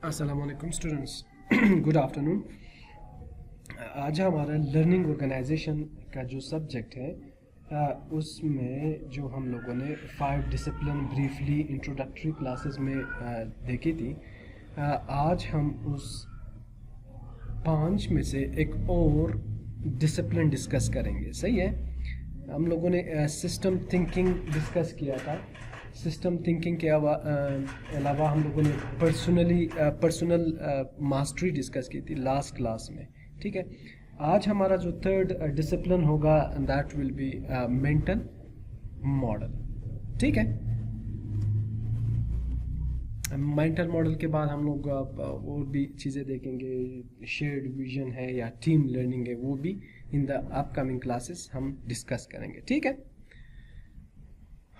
अस्सलामुअलैकुम students, good afternoon. आज हमारा लर्निंग ऑर्गेनाइजेशन का जो सब्जेक्ट है उसमें जो हम लोगों ने 5 डिसिप्लिन ब्रीफली इंट्रोडक्टरी क्लासेस में देखी थी। आज हम उस 5 में से एक और डिसिप्लिन डिस्कस करेंगे। सही है, हम लोगों ने सिस्टम थिंकिंग डिस्कस किया था। सिस्टम थिंकिंग के अलावा हम लोगों ने पर्सनल मास्टरी डिस्कस की थी लास्ट क्लास में। ठीक है, आज हमारा जो थर्ड डिसिप्लिन होगा that will be mental model. ठीक है, मेंटल मॉडल के बाद हम लोग और भी चीज़ें देखेंगे। शेयर्ड विजन है या टीम लर्निंग है, वो भी इन द अपकमिंग क्लासेस हम डिस्कस करेंगे। ठीक है,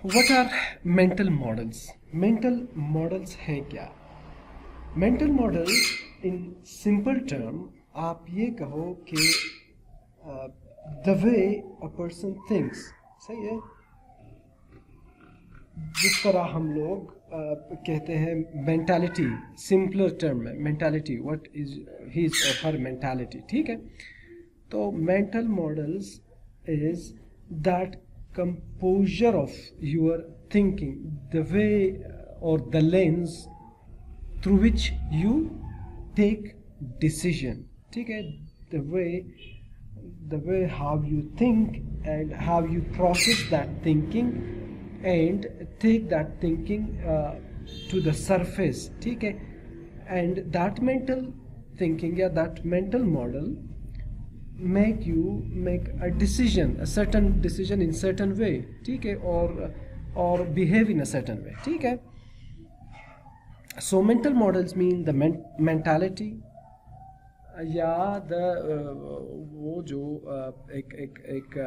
What are mental models? Mental models है क्या? Mental model in simple term आप ये कहो कि the way a person thinks, सही है, जिस तरह हम लोग कहते हैं mentality, simpler term है mentality, what is his or her mentality। ठीक है, तो mental models is that composure of your thinking, the way or the lens through which you take decision। ठीक है, the way how you think and how you process that thinking and take that thinking to the surface। ठीक है, and that mental thinking या that mental model make you make a decision, a certain decision in certain way। ठीक है, or behave in a certain way। ठीक है, so mental models mean the mentality या the वो जो एक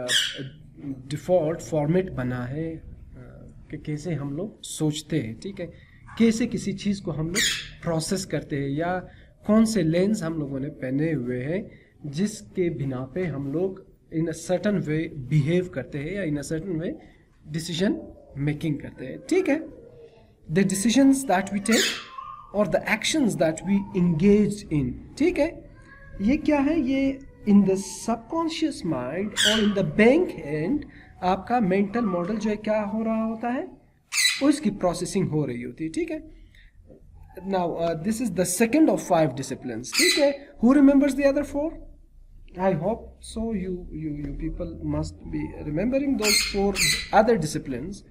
default format बना है कि कैसे हम लोग सोचते हैं। ठीक है, कैसे किसी चीज़ को हम लोग प्रोसेस करते हैं या कौन से लेंस हम लोगों ने पहने हुए हैं जिसके बिना पे हम लोग इन अ सर्टन वे बिहेव करते हैं या in a certain way decision making करते हैं। ठीक है, the decisions that we take और the actions that we engage in. ठीक है, ये क्या है, ये इन द सबकॉन्शियस माइंड और इन द बैंक एंड आपका मेंटल मॉडल जो है क्या हो रहा होता है, उसकी प्रोसेसिंग हो रही होती है। ठीक है, now this is the second of 5 disciplines। ठीक है, who remembers the other 4? I hope so you people must be remembering those 4 other disciplines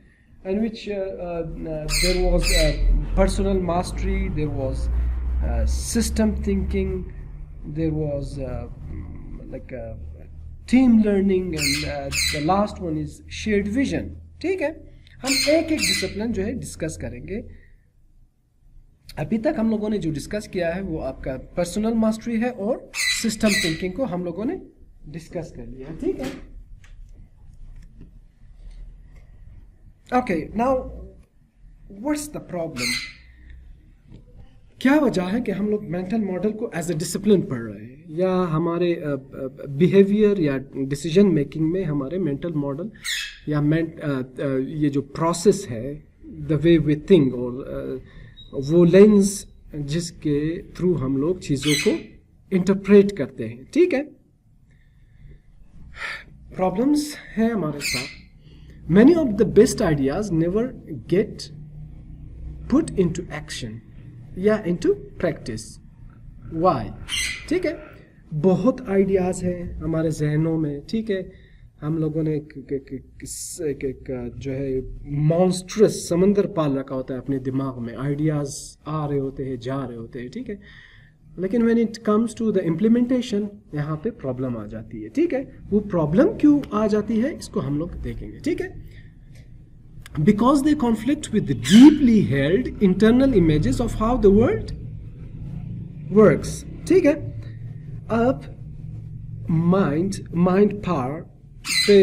in which there was personal mastery, there was system thinking, there was team learning and the last one is shared vision। ठीक है, हम एक discipline जो है discuss करेंगे। अभी तक हम लोगों ने जो डिस्कस किया है वो आपका पर्सनल मास्टरी है और सिस्टम थिंकिंग को हम लोगों ने डिस्कस कर लिया है। ठीक है, okay, now what's the problem? क्या वजह है कि हम लोग मेंटल मॉडल को एज अ डिसिप्लिन पढ़ रहे हैं या हमारे बिहेवियर या डिसीजन मेकिंग में हमारे मेंटल मॉडल या ये जो प्रोसेस है, द वे वी थिंक और वो लेंस जिसके थ्रू हम लोग चीज़ों को इंटरप्रेट करते हैं। ठीक है, प्रॉब्लम्स हैं हमारे साथ। Many of the best ideas never get put into action या इनटू प्रैक्टिस। व्हाई? ठीक है, बहुत आइडियाज हैं हमारे जहनों में। ठीक है, हम लोगों ने एक जो है मॉन्स्ट्रस समंदर पाल रखा होता है अपने दिमाग में। आइडियाज़ आ रहे होते हैं, जा रहे होते हैं। ठीक है, लेकिन when it comes to the implementation यहाँ पे प्रॉब्लम आ जाती है। ठीक है, वो प्रॉब्लम क्यों आ जाती है इसको हम लोग देखेंगे। ठीक है, because they conflict with deeply held internal images of how the world works. ठीक है, अब माइंड पावर पे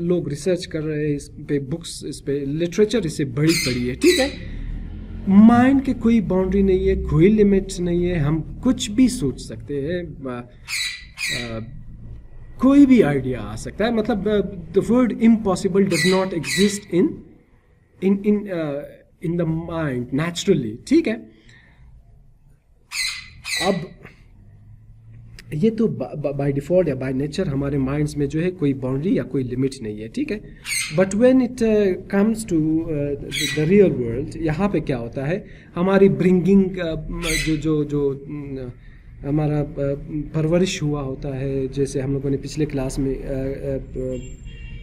लोग रिसर्च कर रहे हैं, इस पे बुक्स, इस पे लिटरेचर इसे बड़ी पड़ी है। ठीक है, माइंड के कोई बाउंड्री नहीं है, कोई लिमिट नहीं है, हम कुछ भी सोच सकते हैं, कोई भी आइडिया आ सकता है। मतलब the word impossible does not exist in the mind naturally. ठीक है, अब ये तो बाय डिफ़ॉल्ट या बाय नेचर हमारे माइंड्स में जो है कोई बाउंड्री या कोई लिमिट नहीं है, ठीक है। But when it comes to the real world, यहाँ पे क्या होता है, हमारी ब्रिंगिंग जो हमारा परवरिश हुआ होता है, जैसे हम लोगों ने पिछले क्लास में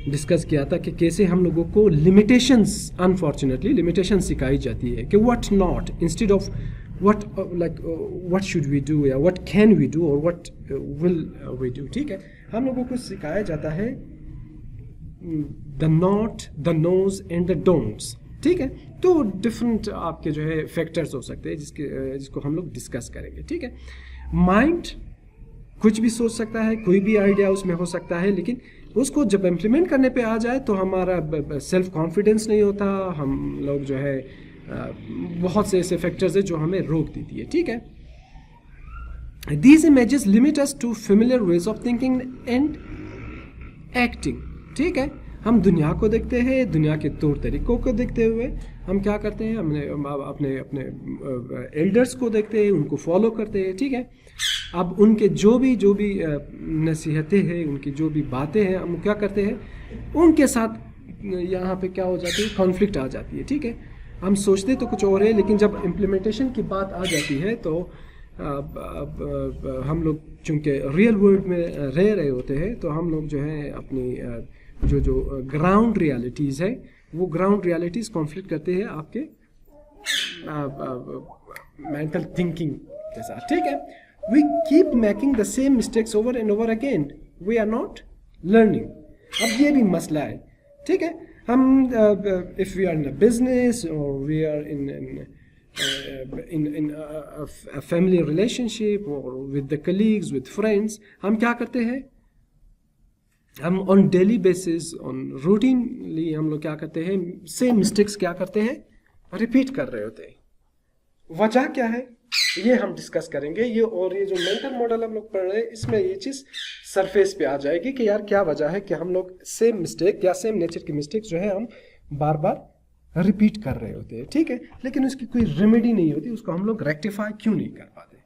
डिस्कस किया था कि कैसे हम लोगों को लिमिटेशंस, अनफॉर्चुनेटली लिमिटेशंस सिखाई जाती है कि what not, instead of what what should we do या what can we do or what will we do, ठीक है। हम लोगों को सिखाया जाता है the not, the no's and the don'ts, ठीक है। तो डिफरेंट आपके जो है फैक्टर्स हो सकते हैं जिसको हम लोग डिस्कस करेंगे, ठीक है। माइंड कुछ भी सोच सकता है, कोई भी आइडिया उसमें हो सकता है, लेकिन उसको जब इम्प्लीमेंट करने पे आ जाए तो हमारा सेल्फ कॉन्फिडेंस नहीं होता, हम लोग जो है बहुत से ऐसे फैक्टर्स है जो हमें रोक देती है, ठीक है। These images limit us to familiar ways of thinking and acting, ठीक है। हम दुनिया को देखते हैं, दुनिया के तौर तरीकों को देखते हुए हम क्या करते हैं, हमने अपने अपने एल्डर्स को देखते हैं, उनको फॉलो करते हैं, ठीक है। अब उनके जो भी नसीहतें हैं, उनकी जो भी बातें हैं, हम क्या करते हैं, उनके साथ यहाँ पे क्या हो जाती है, कॉन्फ्लिक्ट आ जाती है, ठीक है। हम सोचते तो कुछ और है, लेकिन जब इम्प्लीमेंटेशन की बात आ जाती है तो हम लोग चूँकि रियल वर्ल्ड में रह रहे होते हैं, तो हम लोग जो है अपनी जो ग्राउंड रियलिटीज़ है, वो ग्राउंड रियलिटीज़ कॉन्फ्लिक्ट करते हैं आपके मेंटल थिंकिंग के साथ, ठीक है। We keep making the same mistakes over and over again, we are not learning. अब ये भी मसला है, ठीक है। हम if we are in a business or we are in a family relationship or with the colleagues, with friends, हम क्या करते हैं, हम on daily basis, on routinely हम लोग क्या करते हैं, same mistakes क्या करते हैं, repeat कर रहे होते हैं। वजह क्या है ये हम डिस्कस करेंगे, ये जो मेंटल मॉडल हम लोग पढ़ रहे हैं इसमें ये चीज़ सरफेस पे आ जाएगी कि यार क्या वजह है कि हम लोग सेम मिस्टेक या सेम नेचर की मिस्टेक जो है हम बार बार रिपीट कर रहे होते हैं, ठीक है। लेकिन उसकी कोई रेमेडी नहीं होती, उसको हम लोग रेक्टिफाई क्यों नहीं कर पाते।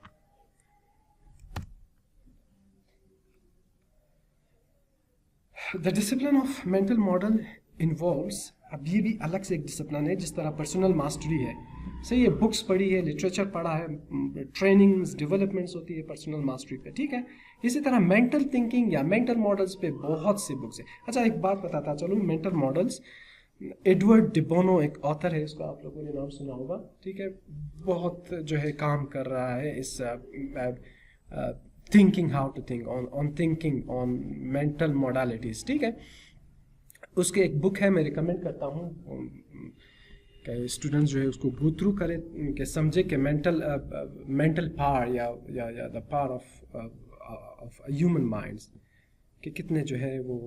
The discipline of mental model involves, अब ये भी अलग से एक डिसिप्लिन है, जिस तरह पर्सनल मास्टरी है, सही है, बुक्स पढ़ी है, लिटरेचर पढ़ा है, ट्रेनिंग्स डेवलपमेंट्स होती है पर्सनल मास्टरी पे, ठीक है। इसी तरह मेंटल थिंकिंग या मेंटल मॉडल्स पे बहुत से बुक्स है। अच्छा एक बात बताता चलूँ, मेंटल मॉडल्स, एडवर्ड डिबोनो एक ऑथर है, उसका आप लोगों ने नाम सुना होगा, ठीक है। बहुत जो है काम कर रहा है इस thinking how to think, on thinking on mental modalities, ठीक है। उसके एक बुक है, मैं रिकमेंड करता हूँ कि स्टूडेंट्स जो है उसको गो थ्रू करें, कि समझे कि मेंटल पावर या the power of human minds कि कितने जो है वो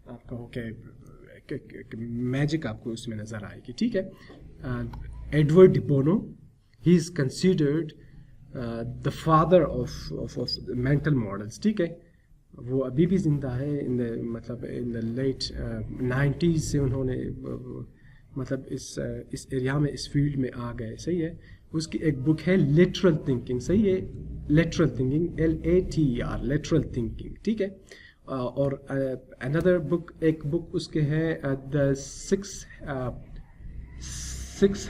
आप कहो कि मैजिक आपको उसमें नज़र आएगी, ठीक है। Edward de Bono, he is considered the father of mental models, ठीक है। वो अभी भी ज़िंदा है, मतलब इन द लेट 90s से उन्होंने मतलब इस एरिया में, इस फील्ड में आ गए, सही है। उसकी एक बुक है लिटरल थिंकिंग, सही है, literal thinking, LATER, literal thinking, ठीक है। और अनदर बुक, एक बुक उसके है the six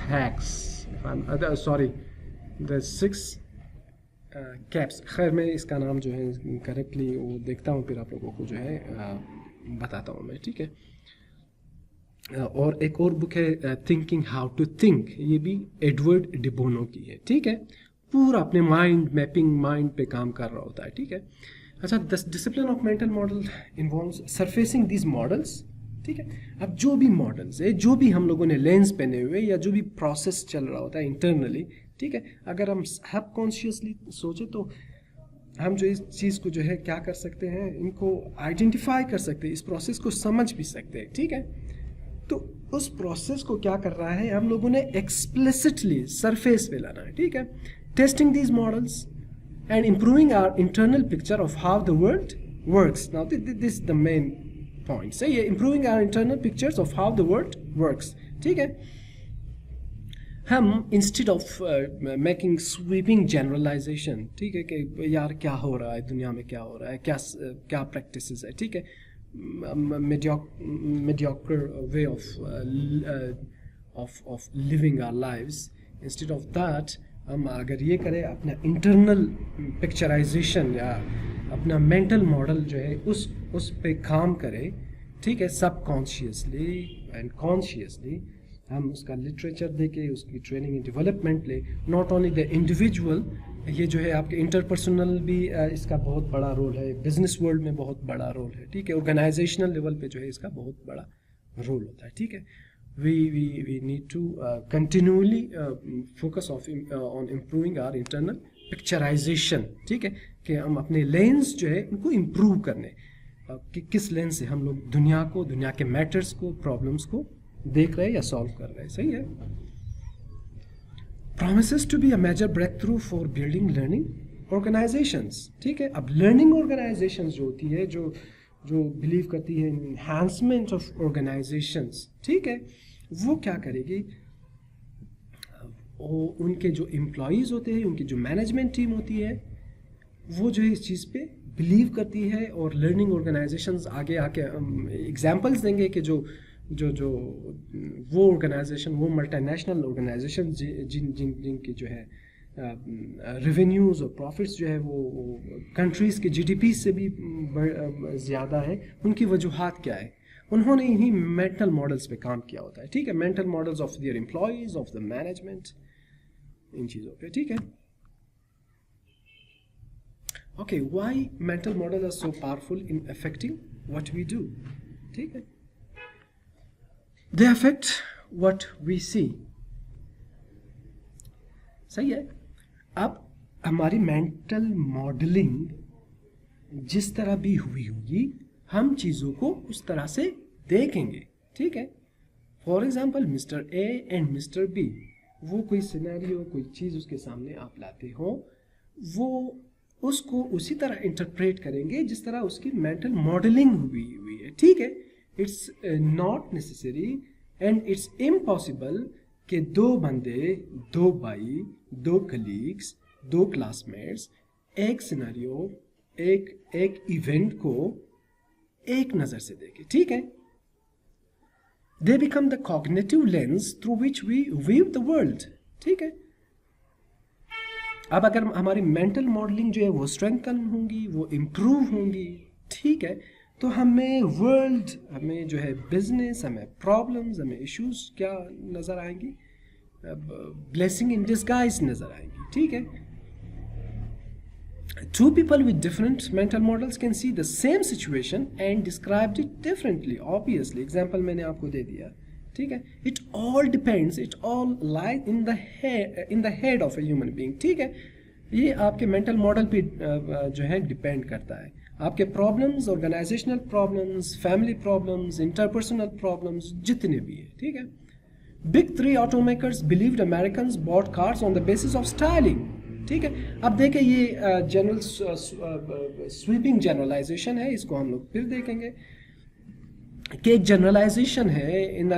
hacks, sorry the six caps, खैर मैं इसका नाम जो है करेक्टली वो देखता हूँ, फिर आप लोगों को जो है बताता हूँ मैं, ठीक है। और एक और बुक है थिंकिंग हाउ टू थिंक, ये भी एडवर्ड डिबोनो की है, ठीक है। पूरा अपने माइंड मैपिंग, माइंड पे काम कर रहा होता है, ठीक है। अच्छा, the discipline of mental model involves surfacing these models, ठीक है। अब जो भी मॉडल्स है, जो भी हम लोगों ने लेंस पहने हुए या जो भी प्रोसेस चल रहा होता है इंटरनली, ठीक है, अगर हम सब कॉन्शियसली सोचे तो हम जो इस चीज़ को जो है क्या कर सकते हैं, इनको आइडेंटिफाई कर सकते हैं, इस प्रोसेस को समझ भी सकते हैं, ठीक है। तो उस प्रोसेस को क्या कर रहा है, हम लोगों ने एक्सप्लिसिटली सरफेस पे लाना है, ठीक है। Testing these models and improving our internal picture of how the world works. Now this the main point, सही है, improving our internal pictures of how the world works, ठीक है। हम instead of making sweeping generalization, ठीक है, कि यार क्या हो रहा है दुनिया में, क्या हो रहा है, क्या प्रैक्टिसेस है, ठीक है, mediocre way of living our lives. Instead of that, हम अगर ये करें अपना इंटरनल पिक्चराइजेशन या अपना मेंटल मॉडल जो है उस पे काम करें, ठीक है, सबकॉन्शियसली एंड कॉन्शियसली हम उसका लिटरेचर देके उसकी ट्रेनिंग एंड डेवलपमेंट ले. नॉट ओनली द इंडिविजुअल, ये जो है आपके इंटरपर्सनल भी इसका बहुत बड़ा रोल है, बिजनेस वर्ल्ड में बहुत बड़ा रोल है, ठीक है, ऑर्गेनाइजेशनल लेवल पे जो है इसका बहुत बड़ा रोल होता है, ठीक है. we need to continually focus on improving our internal picturization, ठीक है, कि हम अपने लेंस जो है उनको इम्प्रूव करने, कि किस लेंस से हम लोग दुनिया को, दुनिया के मैटर्स को, प्रॉब्लम्स को देख रहे हैं या सॉल्व कर रहे हैं. सही है. Promises to be a major breakthrough for building learning organizations, ठीक है. अब learning organizations जो होती है, जो बिलीव करती है enhancement of organizations, ठीक है, वो क्या करेगी, उनके जो एम्प्लॉयज़ होते हैं, उनकी जो मैनेजमेंट टीम होती है, वो जो है इस चीज़ पे बिलीव करती है. और लर्निंग ऑर्गेनाइजेशंस आगे आके एग्जांपल्स देंगे कि जो वो ऑर्गेनाइजेशन, वो मल्टीनेशनल ऑर्गेनाइजेशन जिनकी जो है रेवेन्यूज़ और प्रॉफिट्स जो है वो कंट्रीज़ के जीडीपी से भी ज़्यादा है, उनकी वजूहात क्या है, उन्होंने इन्हीं मेंटल मॉडल्स पे काम किया होता है, ठीक है, mental models of their employees, of the management, इन चीज़ों पे, ठीक है. Okay, why mental model are so powerful in affecting what we do, ठीक है. They affect what we see. सही है. अब हमारी मेंटल मॉडलिंग जिस तरह भी हुई होगी, हम चीज़ों को उस तरह से देखेंगे, ठीक है. For example mister A and mister B, वो कोई सिनेरियो, कोई चीज़ उसके सामने आप लाते हो, वो उसको उसी तरह इंटरप्रेट करेंगे जिस तरह उसकी मेंटल मॉडलिंग हुई है, ठीक है. It's not necessary and it's impossible कि दो बंदे, दो भाई, दो कलीग्स, दो क्लासमेट्स एक सिनेरियो, एक इवेंट को एक नज़र से देखें, ठीक है. They become the cognitive lens through which we view the world, ठीक है. अब अगर हमारी मेंटल मॉडलिंग जो है वो स्ट्रेंथन होंगी, वो इम्प्रूव होंगी, ठीक है, तो हमें वर्ल्ड, हमें जो है बिजनेस, हमें प्रॉब्लम्स, हमें इश्यूज क्या नज़र आएंगी, ब्लेसिंग इन डिस्गाइज नज़र आएंगी, ठीक है. Two people with different mental models can see the same situation and describe it differently. Obviously, example मैंने आपको दे दिया, ठीक है. It all depends, it all lies in the head of a human being, ठीक है. ये आपके मेंटल मॉडल पे जो है डिपेंड करता है. आपके problems, organisational problems, family problems, interpersonal problems जितने भी है, ठीक है. Big 3 automakers believed Americans bought cars on the basis of styling, ठीक है. अब देखें, ये जनरल स्वीपिंग जनरलाइजेशन है, इसको हम लोग फिर देखेंगे कि एक जनरलाइजेशन है in the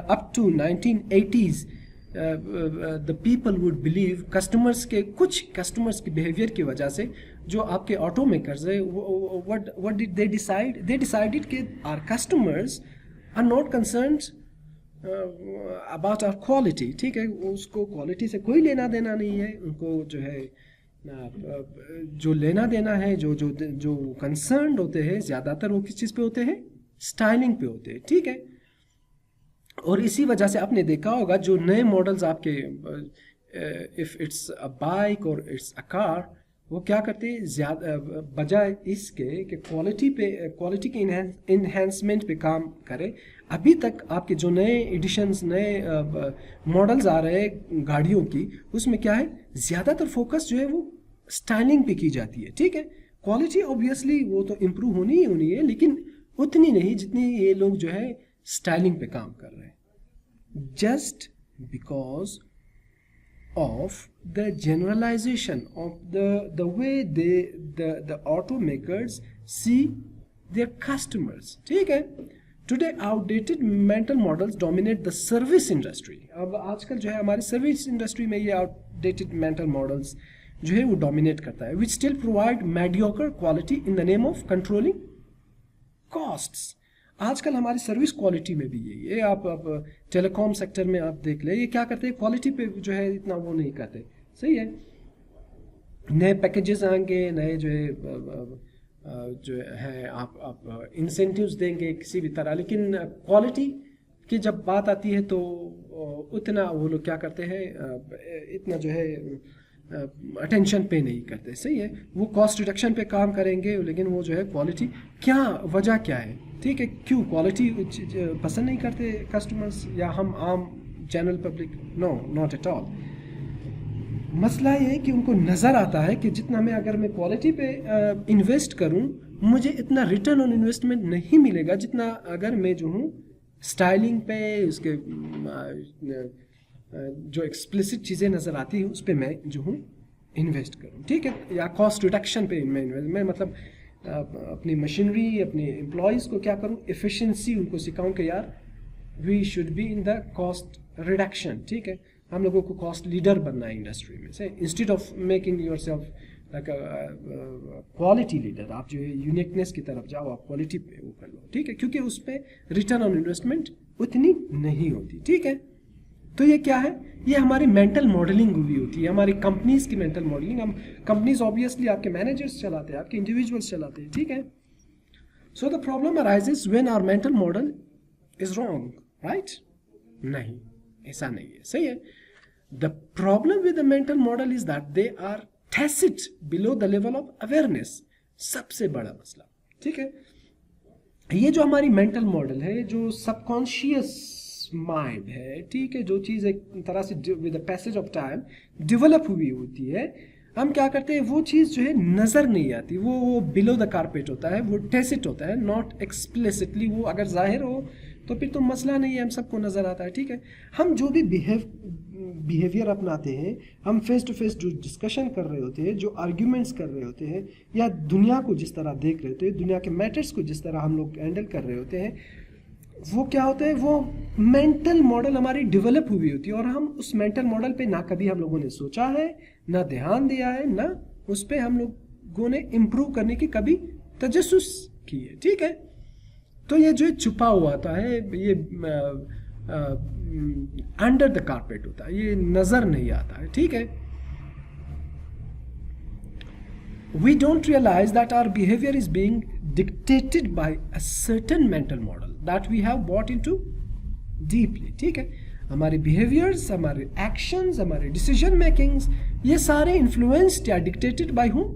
up to 1980s. The people would believe, कुछ कस्टमर्स के बिहेवियर की वजह से जो आपके ऑटो मेकर्स है, what did they decide, they decided कि our customers are not concerned about our quality, ठीक है. उसको क्वालिटी से कोई लेना देना नहीं है, उनको जो है जो लेना देना है, जो कंसर्न्ड होते हैं ज़्यादातर वो किस चीज़ पे होते हैं, स्टाइलिंग पे होते हैं, ठीक है. और इसी वजह से आपने देखा होगा जो नए मॉडल्स आपके, इफ़ इट्स अ बाइक और इट्स अ कार, वो क्या करते हैं, ज़्यादा बजाय इसके कि क्वालिटी के इन्हेंसमेंट पे काम करे, अभी तक आपके जो नए एडिशंस, नए मॉडल्स आ रहे हैं गाड़ियों की, उसमें क्या है, ज़्यादातर फोकस जो है वो स्टाइलिंग पे की जाती है, ठीक है. क्वालिटी ऑब्वियसली वो तो इम्प्रूव होनी ही होनी है, लेकिन उतनी नहीं जितनी ये लोग जो है स्टाइलिंग पे काम कर रहे हैं, just because of the generalization of the way the automakers see their customers, ठीक है. Today outdated mental models dominate the service industry. अब आजकल जो है हमारी सर्विस इंडस्ट्री में ये आउटडेटेड मेंटल मॉडल्स जो है वो डोमिनेट करता है, which still provide mediocre quality in the name of controlling costs. आजकल हमारी सर्विस क्वालिटी में भी यही है। आप टेलीकॉम सेक्टर में आप देख ले, ये क्या करते हैं, क्वालिटी पे जो है इतना वो नहीं करते। सही है, नए पैकेजेस आएंगे, नए जो है आप इंसेंटिव्स देंगे किसी भी तरह, लेकिन क्वालिटी की जब बात आती है तो उतना वो लोग क्या करते हैं, इतना जो है अटेंशन पे नहीं करते। सही है, वो कॉस्ट रिडक्शन पे काम करेंगे, लेकिन वो जो है क्वालिटी, क्या वजह क्या है, ठीक है, क्यों क्वालिटी पसंद नहीं करते कस्टमर्स या हम आम general public? No, not at all. मसला ये है कि उनको नज़र आता है कि जितना मैं अगर मैं क्वालिटी पे इन्वेस्ट करूं, मुझे इतना रिटर्न ऑन इन्वेस्टमेंट नहीं मिलेगा जितना अगर मैं जो हूँ स्टाइलिंग पे, उसके जो एक्सप्लिसिट चीज़ें नज़र आती हैं उस पर मैं जो हूँ इन्वेस्ट करूँ, ठीक है, या कॉस्ट रिडक्शन पे मैं मतलब अपनी मशीनरी, अपने एम्प्लॉयज़ को क्या करूँ, एफिशिएंसी उनको सिखाऊँ कि यार we should be in the cost reduction. ठीक है, हम लोगों को कॉस्ट लीडर बनना है इंडस्ट्री में से, instead of making your self like quality leader. आप जो है यूनिकनेस की तरफ जाओ, आप क्वालिटी पे वो कर लो, ठीक है, क्योंकि उस पर रिटर्न ऑन इन्वेस्टमेंट उतनी नहीं होती। ठीक है, तो ये क्या है, ये हमारी मेंटल मॉडलिंग हुई होती है, हमारी कंपनीज की मेंटल मॉडलिंग। हम कंपनीज ऑब्वियसली आपके मैनेजर्स चलाते हैं, आपके इंडिविजुअल्स चलाते हैं। ठीक है, so the problem arises when our mental model is wrong, right? नहीं, ऐसा नहीं है। सही है, the problem with the mental model is that they are tacit below the level of awareness. सबसे बड़ा मसला, ठीक है, ये जो हमारी मेंटल मॉडल है, जो सबकॉन्शियस माइंड है, ठीक है, जो चीज़ एक तरह से with the passage of time develop हुई होती है, हम क्या करते हैं, वो चीज़ जो है नज़र नहीं आती, वो बिलो द कारपेट होता है, वो टैसिट होता है, नॉट एक्सप्लिसिटली। वो अगर जाहिर हो तो फिर तो मसला नहीं है, हम सबको नज़र आता है। ठीक है, हम जो भी बिहेवियर अपनाते हैं, हम फेस टू फेस जो डिस्कशन कर रहे होते हैं, जो आर्ग्यूमेंट्स कर रहे होते हैं, या दुनिया को जिस तरह देख रहे होते हैं, दुनिया के मैटर्स को जिस तरह हम लोग हैंडल कर रहे होते हैं, वो क्या होता है, वो मेंटल मॉडल हमारी डेवलप हुई होती है, और हम उस मेंटल मॉडल पे ना कभी हम लोगों ने सोचा है, ना ध्यान दिया है, ना उस पर हम लोगों ने इम्प्रूव करने की कभी तजस्सुस की है। ठीक है, तो ये जो छुपा हुआ होता है, ये अंडर द कारपेट होता है, ये नजर नहीं आता है। ठीक है, we don't realize that our behavior is being dictated by a certain mental model that we have bought into deeply। ठीक है, हमारे behaviors, हमारे actions, हमारे decision makings, ये सारे influenced या dictated by whom?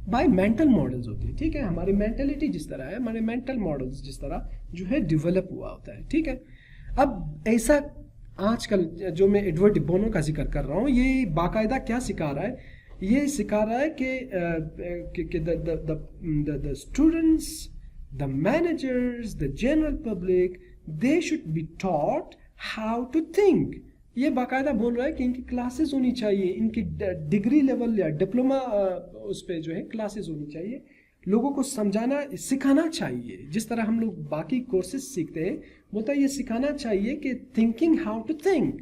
by mental models होती है। ठीक है, हमारी mentality जिस तरह है, हमारे mental models जिस तरह जो है develop हुआ होता है। ठीक है, अब ऐसा आजकल जो मैं एडवर्ड डी बोनो का जिक्र कर रहा हूँ, ये बाकायदा क्या सिखा रहा है, ये सिखा रहा है कि the students, the managers, the general public, they should be taught how to think. ये बाकायदा बोल रहा है कि इनकी क्लासेस होनी चाहिए, इनकी डिग्री लेवल या डिप्लोमा उस पर जो है क्लासेस होनी चाहिए, लोगों को समझाना सिखाना चाहिए, जिस तरह हम लोग बाकी कोर्सेज सीखते हैं, बोलता है ये सिखाना चाहिए कि थिंकिंग हाउ टू थिंक,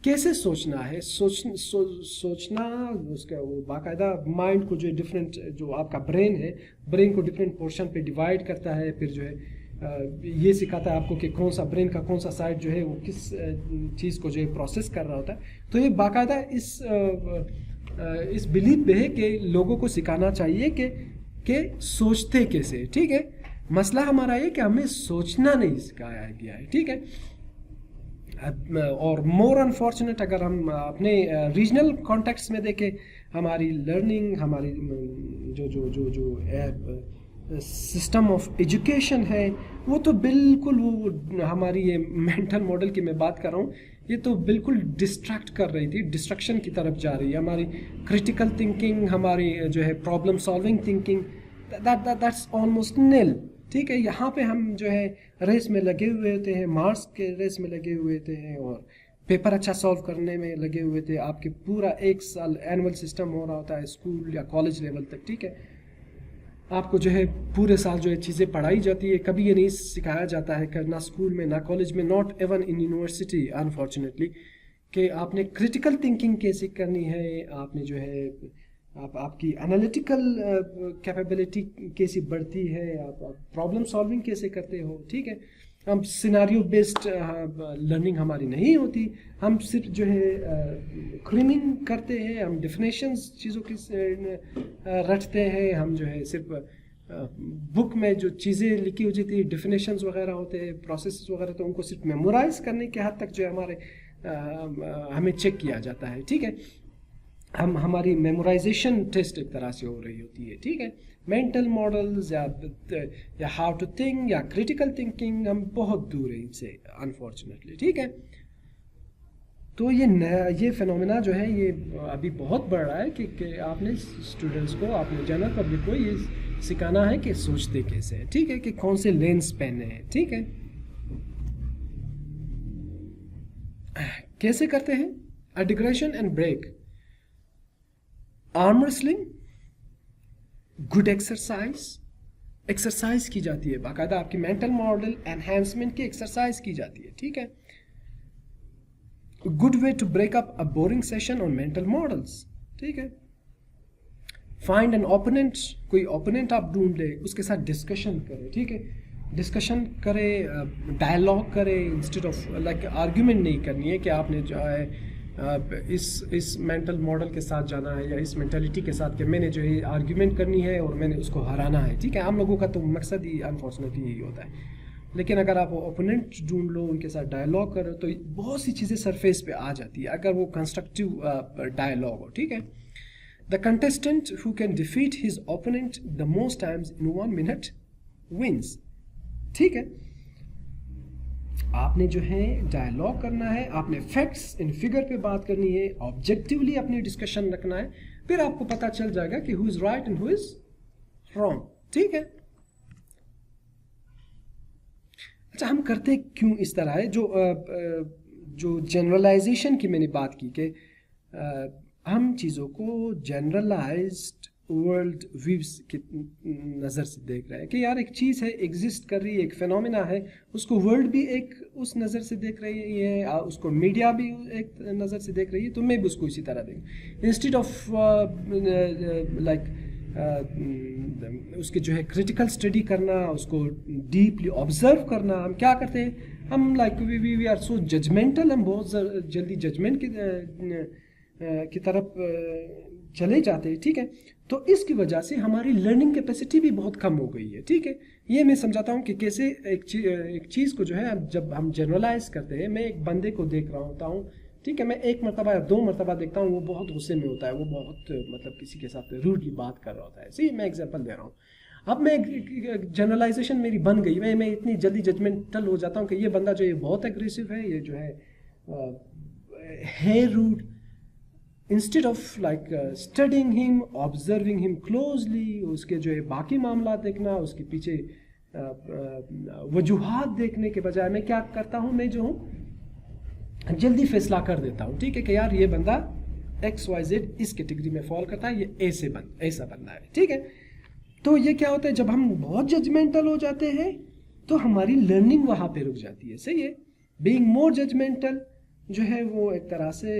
कैसे सोचना है, सोचना उसका वो बाकायदा माइंड को जो डिफरेंट, जो आपका ब्रेन है, ब्रेन को डिफरेंट पोर्शन पे डिवाइड करता है, फिर जो है ये सिखाता है आपको कि कौन सा ब्रेन का कौन सा साइड जो है वो किस चीज़ को जो है प्रोसेस कर रहा होता है। तो ये बाकायदा इस बिलीफ पे है कि लोगों को सिखाना चाहिए कि सोचते कैसे। ठीक है, मसला हमारा ये कि हमें सोचना नहीं सिखाया गया है। ठीक है, और मोर अनफॉर्चुनेट अगर हम अपने रीजनल कॉन्टेक्स्ट में देखें, हमारी लर्निंग, हमारी जो सिस्टम ऑफ एजुकेशन है, वो तो बिल्कुल वो हमारी ये मेंटल मॉडल की मैं बात कर रहा हूँ, ये तो बिल्कुल डिस्ट्रैक्ट कर रही थी, डिस्ट्रक्शन की तरफ जा रही है। हमारी क्रिटिकल थिंकिंग, हमारी जो है problem solving thinking, that's almost nil. ठीक है, यहाँ पे हम जो है रेस में लगे हुए होते हैं, मार्क्स के रेस में लगे हुए होते हैं, और पेपर अच्छा सॉल्व करने में लगे हुए थे। आपके पूरा एक साल एनुअल सिस्टम हो रहा होता है स्कूल या कॉलेज लेवल तक। ठीक है, आपको जो है पूरे साल जो है चीज़ें पढ़ाई जाती है, कभी ये नहीं सिखाया जाता है ना स्कूल में ना कॉलेज में, not even in university unfortunately, कि आपने क्रिटिकल थिंकिंग कैसे करनी है, आपने जो है आपकी एनालिटिकल कैपेबिलिटी कैसी बढ़ती है, आप प्रॉब्लम सॉल्विंग कैसे करते हो, ठीक है। हम सिनारियो बेस्ड लर्निंग हमारी नहीं होती, हम सिर्फ जो है क्रीमिंग करते हैं, हम डिफिनेशंस चीज़ों की रटते हैं, हम जो है सिर्फ बुक में जो चीज़ें लिखी हो जाती है, डिफिनेशंस वगैरह होते हैं, प्रोसेस वगैरह, तो उनको सिर्फ मेमोराइज करने के हद तक जो है हमारे हमें चेक किया जाता है, ठीक है। हमारी मेमोराइजेशन टेस्ट एक तरह से हो रही होती है, ठीक है। मेंटल मॉडल्स या हाउ टू थिंक या क्रिटिकल थिंकिंग, हम बहुत दूर हैं इनसे अनफॉर्चुनेटली, ठीक है। तो ये फिनोमेना जो है ये अभी बहुत बढ़ रहा है कि आपने स्टूडेंट्स को, आपने जनरल पब्लिक को ये सिखाना है कि सोचते कैसे हैं, ठीक है, कि कौन से लेंस पहनने हैं, ठीक है। कैसे करते हैं? A digression and break, arm wrestling, good exercise की जाती है, बाकायदा आपकी मेंटल मॉडल एनहेंसमेंट की एक्सरसाइज की जाती है, ठीक है। Good way to break up a boring session on mental models, ठीक है। फाइंड एन ओपोनेंट, कोई ओपोनेंट आप ढूंढ ले, उसके साथ डिस्कशन करें, ठीक है। डिस्कशन करें, डायलॉग करें, इंस्टेड ऑफ लाइक आर्ग्यूमेंट नहीं करनी है कि आपने जो है इस मेंटल मॉडल के साथ जाना है या इस मेंटालिटी के साथ कि मैंने जो है आर्ग्यूमेंट करनी है और मैंने उसको हराना है, ठीक है। हम लोगों का तो मकसद ही अनफॉर्चुनेटली यही होता है। लेकिन अगर आप ओपोनेंट ढूंढ लो, उनके साथ डायलॉग करो, तो बहुत सी चीज़ें सरफेस पे आ जाती है अगर वो कंस्ट्रक्टिव डायलॉग हो, ठीक है। The contestant who can defeat his opponent the most times in 1 minute wins, ठीक है। आपने जो है डायलॉग करना है, आपने फैक्ट्स इन फिगर पे बात करनी है, ऑब्जेक्टिवली अपनी डिस्कशन रखना है, फिर आपको पता चल जाएगा कि who is right and who is wrong, ठीक है। अच्छा, हम करते क्यों इस तरह है? जो जनरलाइजेशन की मैंने बात की कि हम चीज़ों को जनरलाइज्ड वर्ल्ड व्यूज की नज़र से देख रहे हैं कि यार एक चीज़ है, एग्जिस्ट कर रही है, एक फिनोमेना है, उसको वर्ल्ड भी एक उस नज़र से देख रही है, उसको मीडिया भी एक नज़र से देख रही है, तो मैं भी उसको इसी तरह देखूँ। इंस्टेड ऑफ लाइक उसके जो है क्रिटिकल स्टडी करना, उसको डीपली ऑब्जर्व करना, हम क्या करते हैं, हम like we are so judgemental, हम बहुत जल्दी जजमेंट की तरफ चले जाते हैं, ठीक है। तो इसकी वजह से हमारी लर्निंग कैपेसिटी भी बहुत कम हो गई है, ठीक है। ये मैं समझाता हूँ कि कैसे एक चीज़ को जो है जब हम जनरलाइज करते हैं, मैं एक बंदे को देख रहा होता हूँ, ठीक है, मैं 1 मरतबा या 2 मरतबा देखता हूँ, वो बहुत गुस्से में होता है, वो बहुत मतलब किसी के साथ रूडली बात कर रहा होता है, सही, मैं एग्जांपल दे रहा हूँ। अब मैं जनरलाइजेशन मेरी बन गई, मैं इतनी जल्दी जजमेंटल हो जाता हूँ कि ये बंदा जो है बहुत एग्रेसिव है, ये जो है rude. Instead of like studying him, observing him closely, उसके जो है बाकी मामला देखना, उसके पीछे वजूहात देखने के बजाय मैं क्या करता हूँ, मैं जो हूँ जल्दी फैसला कर देता हूँ, ठीक है, कि यार ये बंदा XYZ इस कैटेगरी में फॉल करता है, ये ऐसा बंदा है, ठीक है। तो ये क्या होता है, जब हम बहुत जजमेंटल हो जाते हैं तो हमारी लर्निंग वहाँ पे रुक जाती है, सही है। बीइंग मोर जजमेंटल जो है वो एक तरह से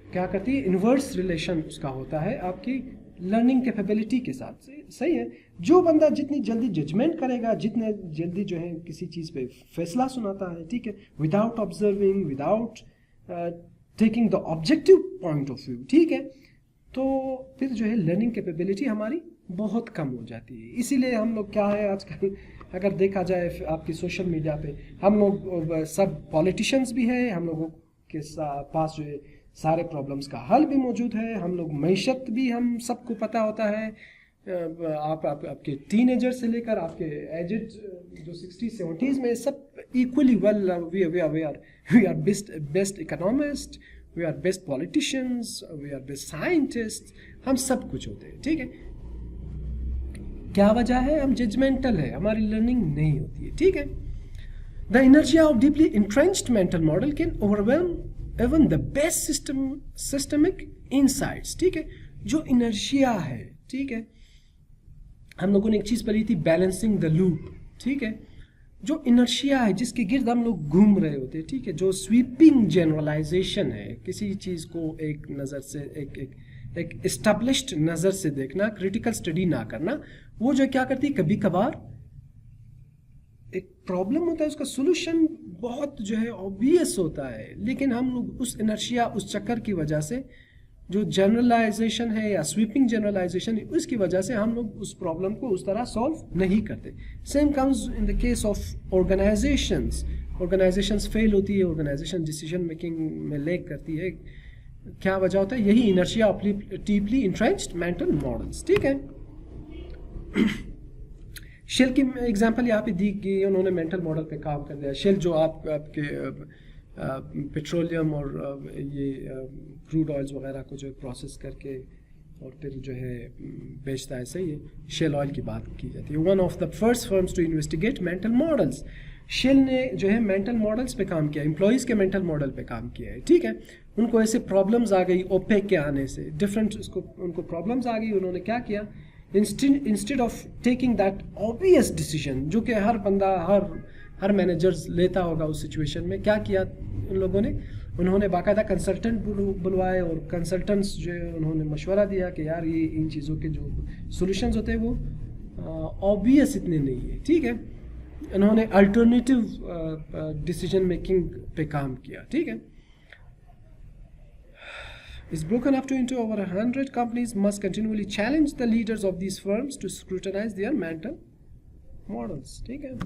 क्या करती है, इन्वर्स रिलेशन उसका होता है आपकी लर्निंग कैपेबिलिटी के साथ से, सही है। जो बंदा जितनी जल्दी जजमेंट करेगा, जितने जल्दी जो है किसी चीज़ पे फैसला सुनाता है, ठीक है, without observing, without taking the objective point of view, ठीक है, तो फिर जो है लर्निंग कैपेबिलिटी हमारी बहुत कम हो जाती है। इसीलिए हम लोग क्या है आजकल, अगर देखा जाए आपकी सोशल मीडिया पे, हम लोग सब पॉलिटिशियंस भी हैं, हम लोगों के पास जो है सारे प्रॉब्लम्स का हल भी मौजूद है, हम लोग मईशत भी हम सबको पता होता है, आपके टीनेजर से लेकर आपके एजेड जो 60-70s में सब equally well, we are best economist, we are best politicians, we are best scientist, हम सब कुछ होते हैं, ठीक है। क्या वजह है? हम जजमेंटल है, हमारी लर्निंग नहीं होती है, ठीक है। The energy of deeply entrenched mental model can overwhelm even the best systemic insights, ठीक है। जो इनर्शिया है, ठीक है, हम लोगों ने एक चीज़ पढ़ी थी, बैलेंसिंग द लूप, ठीक है। जो इनर्शिया है जिसके गिर्द हम लोग घूम रहे होते हैं, ठीक है, जो स्वीपिंग जनरलाइजेशन है, किसी चीज़ को एक नज़र से एक एस्टेब्लिश्ड नज़र से देखना, क्रिटिकल स्टडी ना करना, वो जो क्या करती है, कभी कभार एक प्रॉब्लम होता है उसका सोल्यूशन बहुत जो है ऑब्वियस होता है, लेकिन हम लोग उस इनर्शिया, उस चक्कर की वजह से, जो जनरलाइजेशन है या स्वीपिंग जनरलाइजेशन है, उसकी वजह से हम लोग उस प्रॉब्लम को उस तरह सॉल्व नहीं करते। Same comes in the case of organisations fail होती है, ऑर्गेनाइजेशन डिसीजन मेकिंग में लैग करती है। क्या वजह होता है? यही inertia of deeply entrenched mental models, ठीक है। शेल की एग्जांपल यहाँ पे दी गई, उन्होंने मेंटल मॉडल पे काम कर दिया। शेल जो आपके पेट्रोलियम और ये क्रूड ऑयल्स वगैरह को जो प्रोसेस करके और फिर जो है बेचता है, सही है, शेल ऑयल की बात की जाती है। One of the first firms to investigate mental models. Shell ने जो है मेंटल मॉडल्स पे काम किया, एम्प्लॉयज़ के मेंटल मॉडल पे काम किया है, ठीक है। उनको ऐसे प्रॉब्लम्स आ गई ओपेक के आने से, उनको प्रॉब्लम्स आ गई, उन्होंने क्या किया, instead of taking that obvious decision जो कि हर बंदा, हर मैनेजर्स लेता होगा उस सिचुएशन में, क्या किया उन लोगों ने, उन्होंने बाकायदा कंसल्टेंट बुलवाए और कंसल्टेंट्स जो है उन्होंने मशवरा दिया कि यार ये इन चीज़ों के जो सॉल्यूशंस होते हैं वो ऑब्वियस इतने नहीं है, ठीक है। उन्होंने अल्टरनेटिव डिसीजन मेकिंग पे काम किया, ठीक है। is broken up into over 100 companies must continually challenge the leaders of these firms to scrutinize their mental models, ठीक है।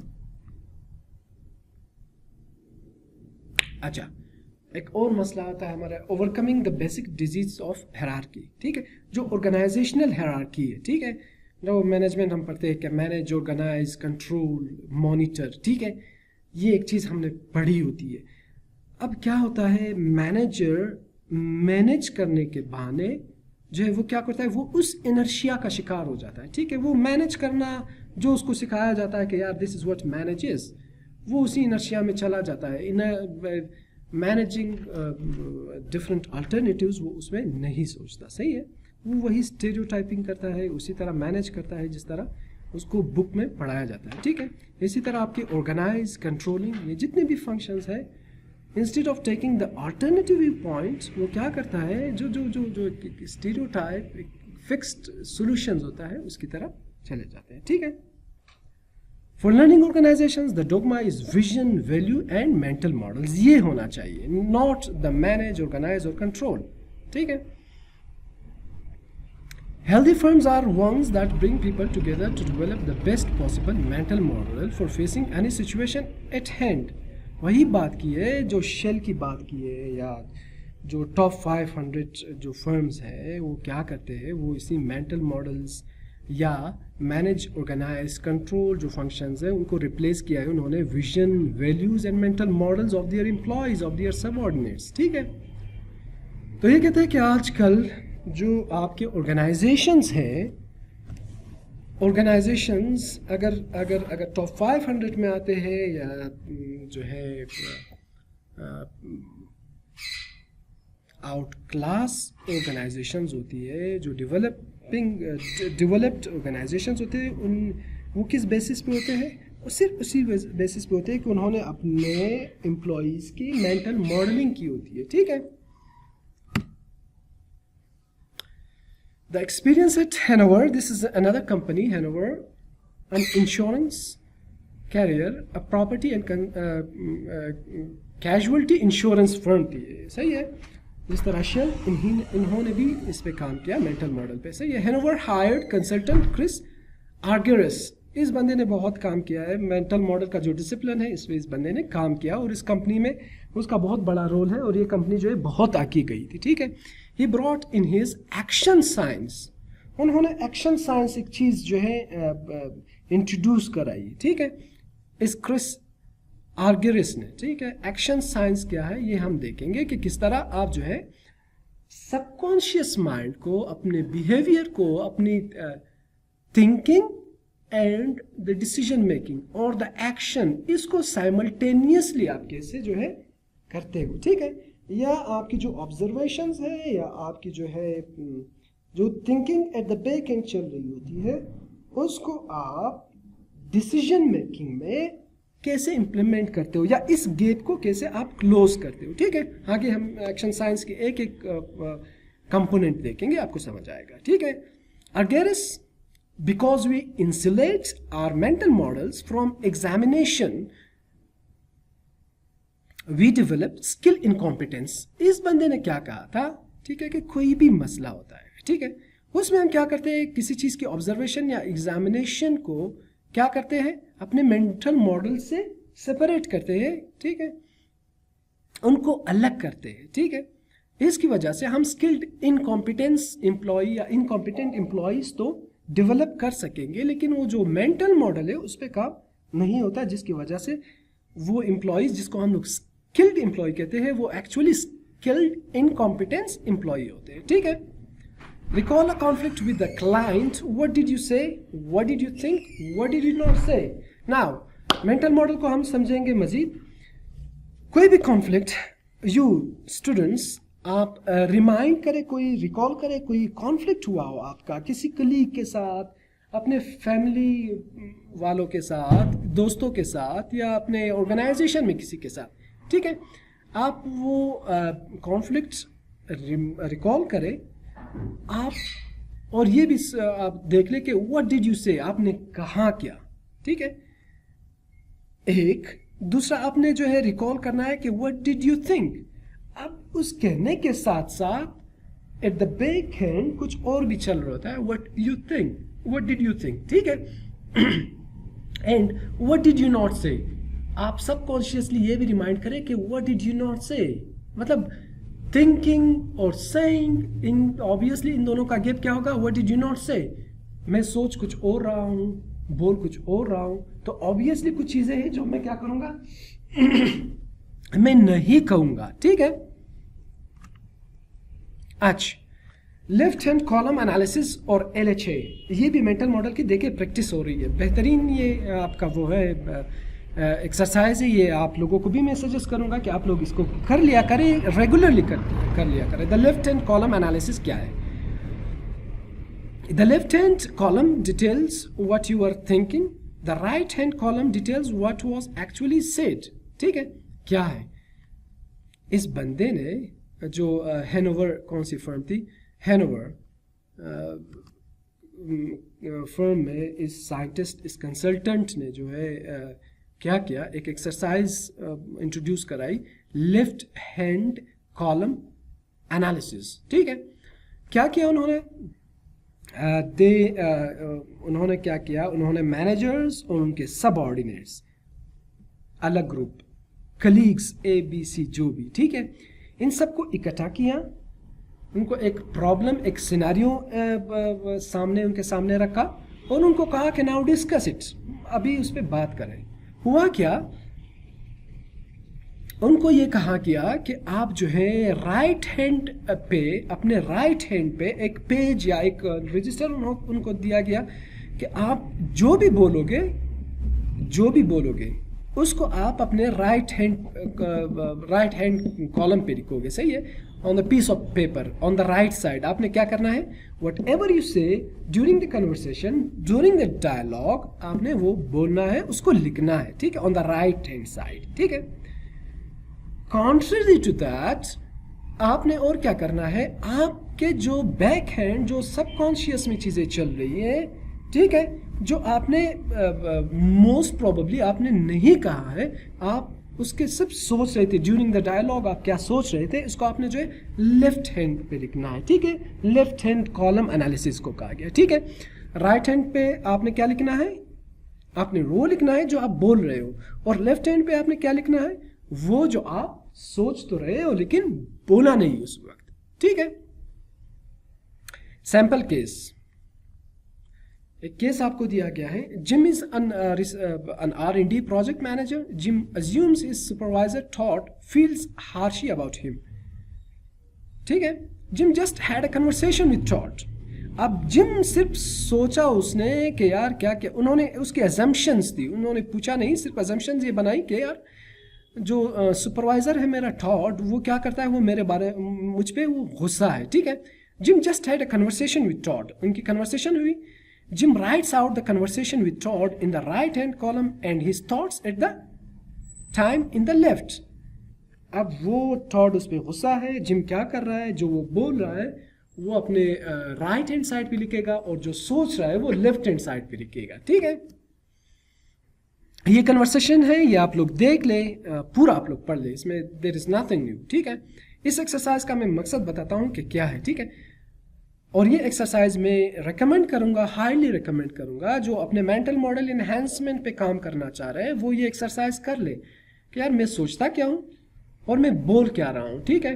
अच्छा, एक और मसला आता है हमारा, overcoming the basic disease of hierarchy, ठीक है। जो ऑर्गेनाइजेशनल हायरार्की है, ठीक है, जो मैनेजमेंट हम पढ़ते हैं कि मैनेज, ऑर्गेनाइज, कंट्रोल, मॉनिटर, ठीक है, ये एक चीज़ हमने पढ़ी होती है। अब क्या होता है, मैनेजर मैनेज करने के बहाने जो है वो क्या करता है, वो उस इनर्शिया का शिकार हो जाता है, ठीक है। वो मैनेज करना जो उसको सिखाया जाता है कि यार this is what manage is, वो उसी इनर्शिया में चला जाता है। मैनेजिंग डिफरेंट अल्टरनेटिव्स वो उसमें नहीं सोचता, सही है। वो वही स्टेरियोटाइपिंग करता है, उसी तरह मैनेज करता है जिस तरह उसको बुक में पढ़ाया जाता है, ठीक है। इसी तरह आपके ऑर्गेनाइज, कंट्रोलिंग, ये जितने भी फंक्शंस है, instead of taking the alternative view points, वो क्या करता है, जो जो जो जो स्टीरियोटाइप, फिक्स्ड सॉल्यूशंस होता है उसकी तरफ चले जाते हैं, ठीक है। For learning organisations the dogma is vision, value and mental models, ये होना चाहिए, नॉट द मैनेज, ऑर्गेनाइज और कंट्रोल, ठीक है। Healthy firms are ones that bring people together to develop the best possible mental model for facing any situation at hand. वही बात की है जो शेल की बात की है, या जो टॉप 500 जो फर्म्स है वो क्या करते हैं, वो इसी मेंटल मॉडल्स या मैनेज, ऑर्गेनाइज, कंट्रोल जो फंक्शंस है उनको रिप्लेस किया है उन्होंने vision, values and mental models of their employees, of their subordinates, ठीक है। तो ये कहते हैं कि आजकल जो आपके ऑर्गेनाइजेशंस हैं, ऑर्गेनाइजेशंस अगर टॉप 500 में आते हैं या जो है आउट क्लास ऑर्गेनाइजेशंस होती है, जो डेवलप्ड ऑर्गेनाइजेशंस होते हैं, वो किस बेसिस पे होते हैं, वो सिर्फ उसी बेसिस पे होते हैं कि उन्होंने अपने एम्प्लॉयज़ की मेंटल मॉडलिंग की होती है, ठीक है। The experience at Hanover, this is another company, Hanover, an insurance carrier, a property and casualty insurance firm थी, सही है। जिस तरह शेल इन्होंने भी इस पे काम किया मेंटल मॉडल पे, सही है। Hanover hired consultant Chris Argyris, इस बंदे ने बहुत काम किया है मेंटल मॉडल का जो डिसिप्लिन है, इस पे इस बंदे ने काम किया और इस कंपनी में उसका बहुत बड़ा रोल है और ये कंपनी जो है बहुत आगे गई थी, ठीक है। He brought in his action science, उन्होंने एक्शन साइंस एक चीज़ जो है इंट्रोड्यूस कराई, ठीक है, इस क्रिस आर्गिरिस ने, ठीक है। एक्शन साइंस क्या है ये हम देखेंगे कि किस तरह आप जो है सबकॉन्शियस माइंड को, अपने बिहेवियर को, अपनी thinking and the decision making और द एक्शन, इसको साइमल्टेनियसली आप कैसे जो है करते हो, ठीक है। या आपकी जो ऑब्जर्वेशंस है या आपकी जो है जो thinking at the back and चल रही होती है, उसको आप डिसीजन मेकिंग में कैसे इंप्लीमेंट करते हो, या इस गैप को कैसे आप क्लोज करते हो। ठीक है, आगे हम एक्शन साइंस के एक एक कंपोनेंट देखेंगे, आपको समझ आएगा। ठीक है, Argyris because we insulate our mental models from examination we develop skill incompetence. इस बंदे ने क्या कहा था, ठीक है, कि कोई भी मसला होता है, ठीक है, उसमें हम क्या करते हैं, किसी चीज की ऑब्जर्वेशन या एग्जामिनेशन को क्या करते हैं, अपने मेंटल मॉडल से सेपरेट करते हैं, ठीक है, उनको अलग करते हैं। ठीक है, इसकी वजह से हम स्किल्ड इनकॉम्पिटेंस एम्प्लॉय या इनकॉम्पिटेंट एम्प्लॉयज तो डेवलप कर सकेंगे, लेकिन वो जो मेंटल मॉडल है उस पर काम नहीं होता, जिसकी वजह से वो एम्प्लॉयज जिसको हम लोग स्किल्ड एम्प्लॉय कहते हैं वो एक्चुअली स्किल्ड इनकॉम्पिटेंस एम्प्लॉय होते हैं। ठीक है, recall a conflict with the client. What did you say? What did you think? What did you not say? Now, mental model को हम समझेंगे मजीद। कोई भी conflict, you students, आप रिमाइंड करें, कोई रिकॉल करें, कोई कॉन्फ्लिक्ट हुआ हो आपका किसी कलीग के साथ, अपने फैमिली वालों के साथ, दोस्तों के साथ, या अपने ऑर्गेनाइजेशन में किसी के साथ। ठीक है, आप वो कॉन्फ्लिक्ट रिकॉल करें आप, और ये भी आप देख ले कि व्हाट डिड यू से, आपने कहा क्या। ठीक है, एक दूसरा आपने जो है रिकॉल करना है कि व्हाट डिड यू थिंक। अब उस कहने के साथ साथ एट द बैक हैंड कुछ और भी चल रहा होता है, what you think, what did you think. ठीक है, and what did you not से, आप सबकॉन्शियसली ये भी रिमाइंड करें कि व्हाट डिड यू नॉट से, मतलब थिंकिंग और सेइंग, इन ऑब्वियसली इन दोनों का गैप क्या होगा, व्हाट डिड यू नॉट से। मैं सोच कुछ और रहा हूं, बोल कुछ और रहा हूं, तो ऑब्वियसली कुछ चीजें हैं जो मैं क्या करूंगा मैं नहीं कहूंगा। ठीक है, अच्छा, लेफ्ट हैंड कॉलम एनालिसिस और LHA, ये भी मेंटल मॉडल की देखिए प्रैक्टिस हो रही है, बेहतरीन ये आपका वो है एक्सरसाइज है, ये आप लोगों को भी मैं सजेस्ट करूंगा कि आप लोग इसको कर लिया करें, रेगुलरली कर लिया करें। The left hand column analysis क्या है, the left hand column details what you are thinking, the right hand column details what was actually said. ठीक है, क्या है, इस बंदे ने जो हैनोवर, कौन सी फर्म थी, हैनोवर फर्म में इस साइंटिस्ट, इस कंसल्टेंट ने जो है क्या किया, एक एक्सरसाइज इंट्रोड्यूस कराई, लेफ्ट हैंड कॉलम एनालिसिस। ठीक है, क्या किया उन्होंने, उन्होंने क्या किया, उन्होंने मैनेजर्स और उनके सबऑर्डिनेट्स, अलग ग्रुप, कलीग्स ABC जो भी, ठीक है, इन सबको इकट्ठा किया, उनको एक प्रॉब्लम, एक सिनेरियो सामने, उनके सामने रखा और उनको कहा कि नाउ डिस्कस इट, अभी उस पर बात करें। हुआ क्या, उनको ये कहा किया कि आप जो है राइट हैंड पे, अपने राइट हैंड पे एक पेज या एक रजिस्टर उनको दिया गया कि आप जो भी बोलोगे उसको आप अपने राइट हैंड कॉलम पे लिखोगे। सही है, on the piece of paper on the right side आपने क्या करना है, whatever you say during the conversation, during the dialogue, आपने वो बोलना है, उसको लिखना है। ठीक है, on the right hand side. ठीक है, कॉन्ट्ररी टू दैट आपने और क्या करना है, आपके जो बैक हैंड, जो सबकॉन्शियस में चीजें चल रही है, ठीक है, जो आपने मोस्ट प्रोबेबली आपने नहीं कहा है, आप उसके सब सोच रहे थे ड्यूरिंग द डायलॉग, आप क्या सोच रहे थे, इसको आपने जो है लेफ्ट हैंड पे लिखना है। ठीक है, लेफ्ट हैंड कॉलम एनालिसिस को कहा गया। ठीक है, राइट हैंड पे आपने क्या लिखना है, आपने वो लिखना है जो आप बोल रहे हो, और लेफ्ट हैंड पे आपने क्या लिखना है, वो जो आप सोच तो रहे हो लेकिन बोला नहीं उस वक्त। ठीक है, सैंपल केस, एक केस आपको दिया गया है, gym is an R&D project manager. Jim assumes his supervisor Todd feels harshly about him. ठीक है, gym just had a conversation with Todd. अब जिम सिर्फ सोचा उसने कि यार क्या क्या, उन्होंने उसकी assumptions थी, उन्होंने पूछा नहीं, सिर्फ assumptions ये बनाई कि यार जो सुपरवाइजर है मेरा टॉड, वो क्या करता है, वो मेरे बारे, मुझ पे वो गुस्सा है। ठीक है, Jim just had a conversation with Todd, उनकी कन्वर्सेशन हुई, Jim writes out the conversation with Todd in the right hand column and his thoughts at the time in the left. अब वो टॉड उस पर गुस्सा है, जिम क्या कर रहा है, जो वो बोल रहा है वो अपने राइट हैंड साइड पे लिखेगा और जो सोच रहा है वो लेफ्ट हैंड साइड पे लिखेगा. ठीक है, ये कन्वर्सेशन है, ये आप लोग देख ले, पूरा आप लोग पढ़ ले, इसमें देयर इज नथिंग न्यू. ठीक है, इस एक्सरसाइज का मैं मकसद बताता हूँ कि क्या है. ठीक है, और ये एक्सरसाइज मैं रिकमेंड करूँगा, हाईली रिकमेंड करूँगा, जो अपने मेंटल मॉडल इन्हेंसमेंट पे काम करना चाह रहे हैं वो ये एक्सरसाइज कर ले कि यार मैं सोचता क्या हूँ और मैं बोल क्या रहा हूँ. ठीक है,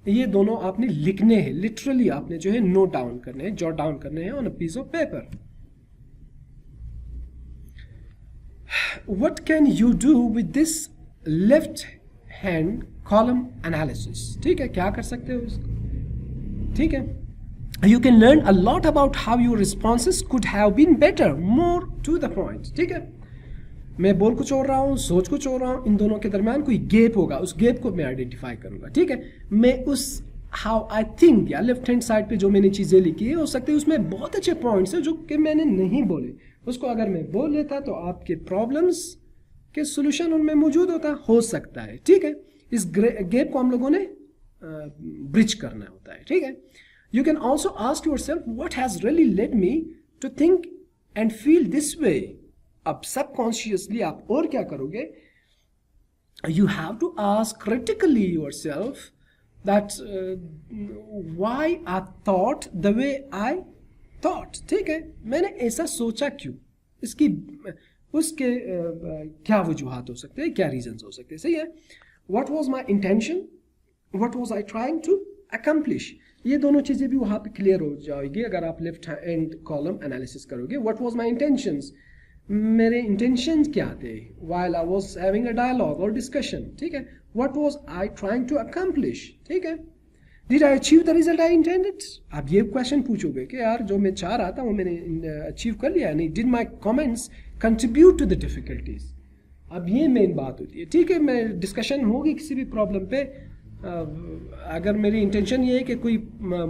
ये दोनों आपने लिखने हैं, लिटरली आपने जो है नोट डाउन करने हैं, जॉट डाउन करने हैं on a piece of paper. What can you do with this left hand column analysis? ठीक है, क्या कर सकते हो इसको. ठीक है, you can learn a lot about how your responses could have been better, more to the point. ठीक है, मैं बोल कुछ और रहा हूँ, सोच कुछ और रहा हूँ, इन दोनों के दरमियान कोई गैप होगा, उस गैप को मैं आइडेंटिफाई करूंगा. ठीक है, मैं उस हाउ आई थिंक या लेफ्ट हैंड साइड पे जो मैंने चीज़ें लिखी है, हो सकते है उसमें बहुत अच्छे पॉइंट्स हैं जो कि मैंने नहीं बोले, उसको अगर मैं बोल लेता तो आपके प्रॉब्लम्स के सोल्यूशन उनमें मौजूद होता, हो सकता है. ठीक है, इस गैप को हम लोगों ने ब्रिज करना होता है. ठीक है, you can also ask yourself what has really led me to think and feel this way. अब सबकॉन्शियसली आप और क्या करोगे, you have to ask critically yourself that why I thought the way I thought. ठीक है, मैंने ऐसा सोचा क्यों, इसकी उसके क्या वजूहात हो सकते हैं, क्या रीजंस हो सकते हैं. सही है, what was my intention, what was I trying to accomplish. ये दोनों चीजें भी वहां पे क्लियर हो जाएगी अगर आप लेफ्ट हैंड कॉलम एनालिसिस करोगे. व्हाट वाज माय इंटेंशंस, मेरे इंटेंशंस क्या थे while I was having a dialogue और डिस्कशन. ठीक है, what was I trying to accomplish. ठीक है, did I achieve the result I intended. आप ये क्वेश्चन पूछोगे कि यार जो मैं चाह रहा था वो मैंने अचीव कर लिया नहीं. Did my comments contribute to the difficulties. अब ये मेन बात होती है. ठीक है, मैं डिस्कशन होगी किसी भी प्रॉब्लम पे, अगर मेरी इंटेंशन ये है कि कोई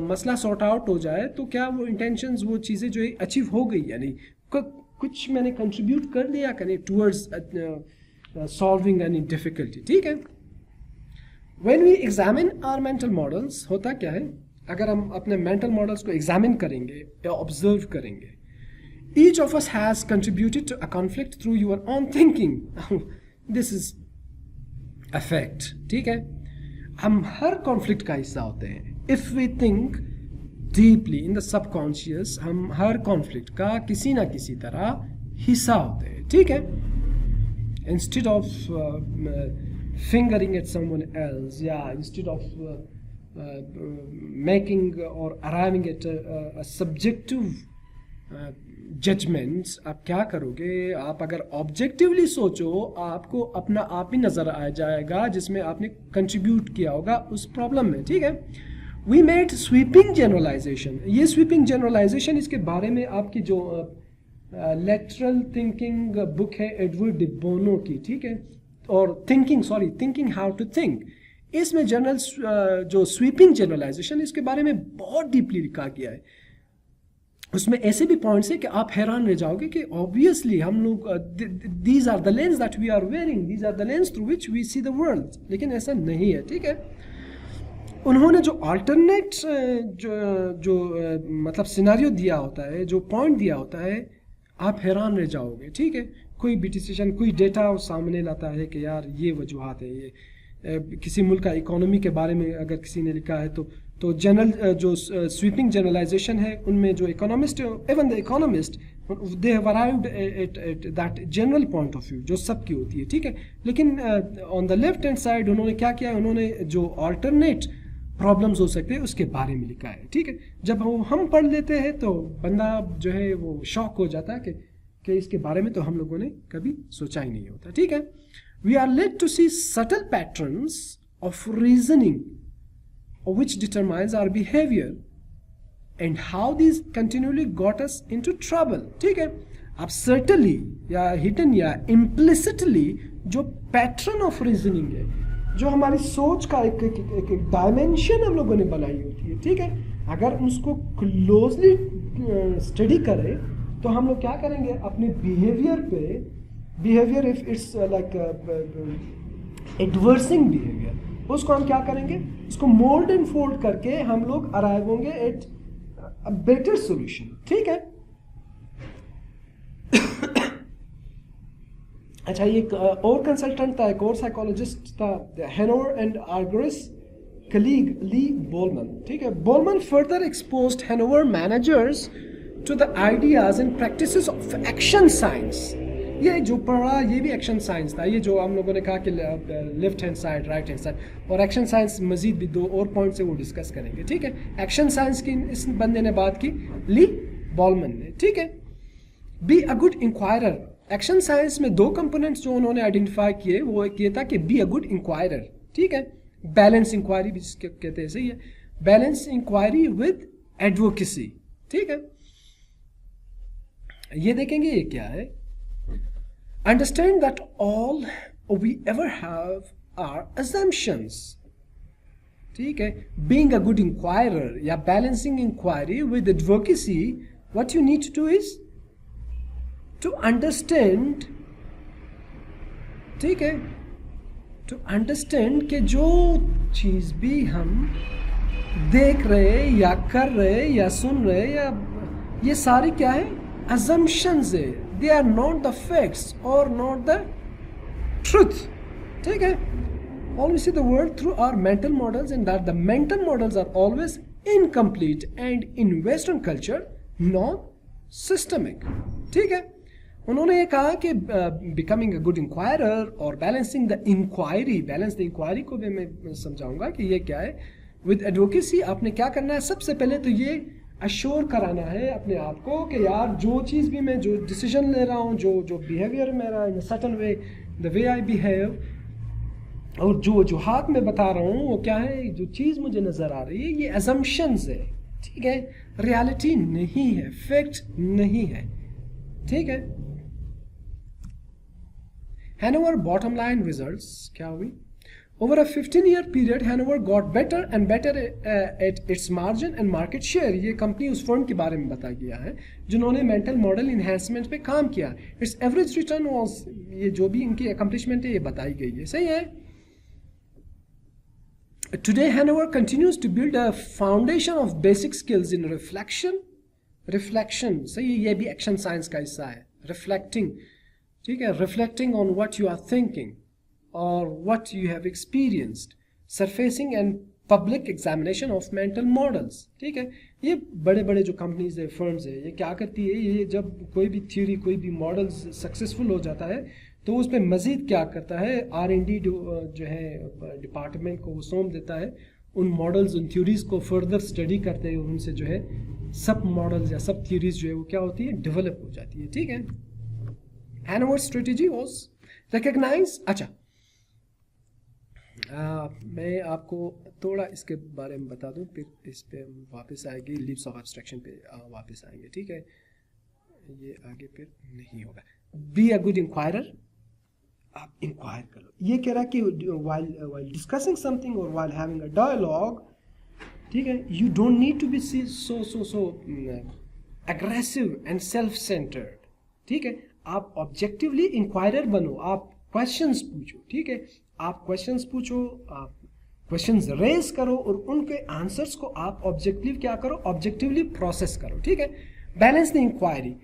मसला सॉर्ट आउट हो जाए तो क्या वो इंटेंशंस, वो चीज़ें जो है अचीव हो गई, यानी कुछ मैंने कंट्रीब्यूट कर दिया करें टूवर्ड्स सॉल्विंग एनी डिफिकल्टी. ठीक है, When we examine our mental models, होता क्या है, अगर हम अपने mental models को examine करेंगे या observe करेंगे, each of us has contributed to a conflict through your own thinking. This is a fact. ठीक है, हम हर conflict का हिस्सा होते हैं. If we think deeply in the subconscious, हम हर conflict का किसी ना किसी तरह हिस्सा होते हैं. ठीक है, instead of fingering at someone else, instead of making or arriving at a subjective judgments, आप क्या करोगे, आप अगर ऑब्जेक्टिवली सोचो आपको अपना आप ही नजर आ जाएगा जिसमें आपने कंट्रीब्यूट किया होगा उस प्रॉब्लम में. ठीक है, वी मेड स्वीपिंग जनरलाइजेशन. ये स्वीपिंग जनरलाइजेशन, इसके बारे में आपकी जो लेटरल थिंकिंग बुक है एडवर्ड डी बोनो की, ठीक है, और थिंकिंग हाउ टू थिंक, इसमें जनरल जो स्वीपिंग जनरलाइजेशन इसके बारे में बहुत डीपली लिखा गया है. उसमें ऐसे भी पॉइंट्स है कि आप हैरान रह जाओगे कि ऑब्वियसली हम लोग these are the lens that we are wearing, these are the lens through which we see the world, लेकिन ऐसा नहीं है. ठीक है, उन्होंने जो अल्टरनेट जो मतलब सिनारियो दिया होता है, जो पॉइंट दिया होता है, आप हैरान रह जाओगे. ठीक है, कोई भी डिसीजन, कोई डेटा सामने लाता है कि यार ये वजूहात है, ये किसी मुल्क का इकोनॉमी के बारे में अगर किसी ने लिखा है तो जनरल जो स्वीपिंग जनरलाइजेशन है उनमें जो economist, even the economist, they have arrived at that general point of view जो सबकी होती है. ठीक है, लेकिन on the left hand side उन्होंने क्या किया, उन्होंने जो अल्टरनेट प्रॉब्लम्स हो सकते हैं उसके बारे में लिखा है. ठीक है, जब हम पढ़ लेते हैं तो बंदा जो है वो शॉक हो जाता है कि इसके बारे में तो हम लोगों ने कभी सोचा ही नहीं होता. ठीक है, we are led to see subtle patterns of reasoning which determines our behavior and how these continually got us into trouble. ठीक है, आप certainly या hidden या implicitly जो पैटर्न ऑफ रीजनिंग है, जो हमारी सोच का एक डायमेंशन हम लोगों ने बनाई होती है. ठीक है, अगर उसको क्लोजली स्टडी करें तो हम लोग क्या करेंगे अपने बिहेवियर पे, behaviour if it's like advertising behaviour, उसको हम क्या करेंगे, उसको मोल्ड एंड फोल्ड करके हम लोग अराइव होंगे एट अ बेटर सोल्यूशन, ठीक है। अच्छा, एक और कंसल्टेंट था, एक और साइकोलॉजिस्ट था, हेनोवर एंड आर्गरिस colleague Lee Bolman, ठीक है। Bolman further exposed Hanover managers to the ideas and practices of action science। ये जो पढ़ा ये भी एक्शन साइंस था, ये जो हम लोगों ने कहा कि left hand side right hand side, और एक्शन साइंस मजीद भी 2 और पॉइंट से वो डिस्कस करेंगे, ठीक है। एक्शन साइंस की इस बंदे ने बात की, ली बॉलमन ने, ठीक है। Be a good inquirer, action science में 2 कंपोनेंट्स जो उन्होंने आइडेंटिफाई किए, वो एक ये था कि बी अ गुड इंक्वायरर, ठीक है। बैलेंस इंक्वायरी भी कहते हैं, सही है, बैलेंस इंक्वायरी विद एडवोकेसी, ठीक है। ये देखेंगे ये क्या है, understand that all we ever have are assumptions, ठीक है। बीइंग अ गुड इंक्वायरर या balancing inquiry with advocacy, what you need to do is to understand, ठीक है, टू अंडरस्टैंड कि जो चीज़ भी हम देख रहे या कर रहे या सुन रहे या ये सारी क्या है, assumptions है, they are not the facts or not the truth, ठीक है। All we see the world through our mental models and that the mental models are always incomplete and in Western culture non-systemic, ठीक है। उन्होंने ये कहा कि becoming a good inquirer और balancing the inquiry, balance the inquiry को भी मैं समझाऊंगा कि ये क्या है। विद एडवोकेसी आपने क्या करना है, सबसे पहले तो ये अश्योर कराना है अपने आप को कि यार जो चीज़ भी मैं जो डिसीजन ले रहा हूँ, जो बिहेवियर मेरा in certain way, the way I behave, और जो हाथ में बता रहा हूँ वो क्या है, जो चीज़ मुझे नज़र आ रही है ये assumptions है, ठीक है, रियलिटी नहीं है, फैक्ट नहीं है, ठीक है। Hanover bottom line results क्या हुई, over a 15-year period Hanover got better and better at its margin and market share। ये कंपनी उस फर्म के बारे में बताया गया है जिन्होंने मेंटल मॉडल इन्हेंसमेंट पे काम किया। इट्स एवरेज रिटर्न वाज, ये जो भी इनकी अकम्पलिशमेंट है ये बताई गई है, सही है। Today Hanover continues to build a foundation of basic skills in reflection, सही है, ये भी एक्शन साइंस का हिस्सा है, reflecting, ठीक है, reflecting on what you are thinking और what you have experienced, surfacing and public examination of mental models, ठीक है। ये बड़े बड़े जो कंपनीज है, फर्म्स है, ये क्या करती है, ये जब कोई भी थ्योरी कोई भी मॉडल सक्सेसफुल हो जाता है तो उस पर मज़ीद क्या करता है, R&D जो है डिपार्टमेंट को वो सौंप देता है, उन मॉडल्स उन थ्योरीज को फर्दर स्टडी करते हैं, उनसे जो है सब मॉडल्स या सब थ्योरीज जो है वो क्या होती है, डेवलप हो जाती है, ठीक है। Hanover's strategy was recognize, अच्छा मैं आपको थोड़ा इसके बारे में बता दूं, फिर इस पे हम वापस आएंगे, लीव्स ऑफ एब्स्ट्रैक्शन पे वापस आएंगे, ठीक है। ये आगे फिर नहीं होगा। बी अ गुड इंक्वायरर, आप इंक्वायर कर लो। ये कह रहा कि while discussing something or while having a dialogue, ठीक है, you don't need to be so aggressive and self-centered, ठीक है। आप ऑब्जेक्टिवली इंक्वायरर बनो, आप क्वेश्चंस पूछो, ठीक है, आप क्वेश्चंस पूछो, आप क्वेश्चंस रेज करो और उनके आंसर्स को आप ऑब्जेक्टिव क्या करो, ऑब्जेक्टिवली प्रोसेस करो, ठीक है। बैलेंस द इंक्वायरी,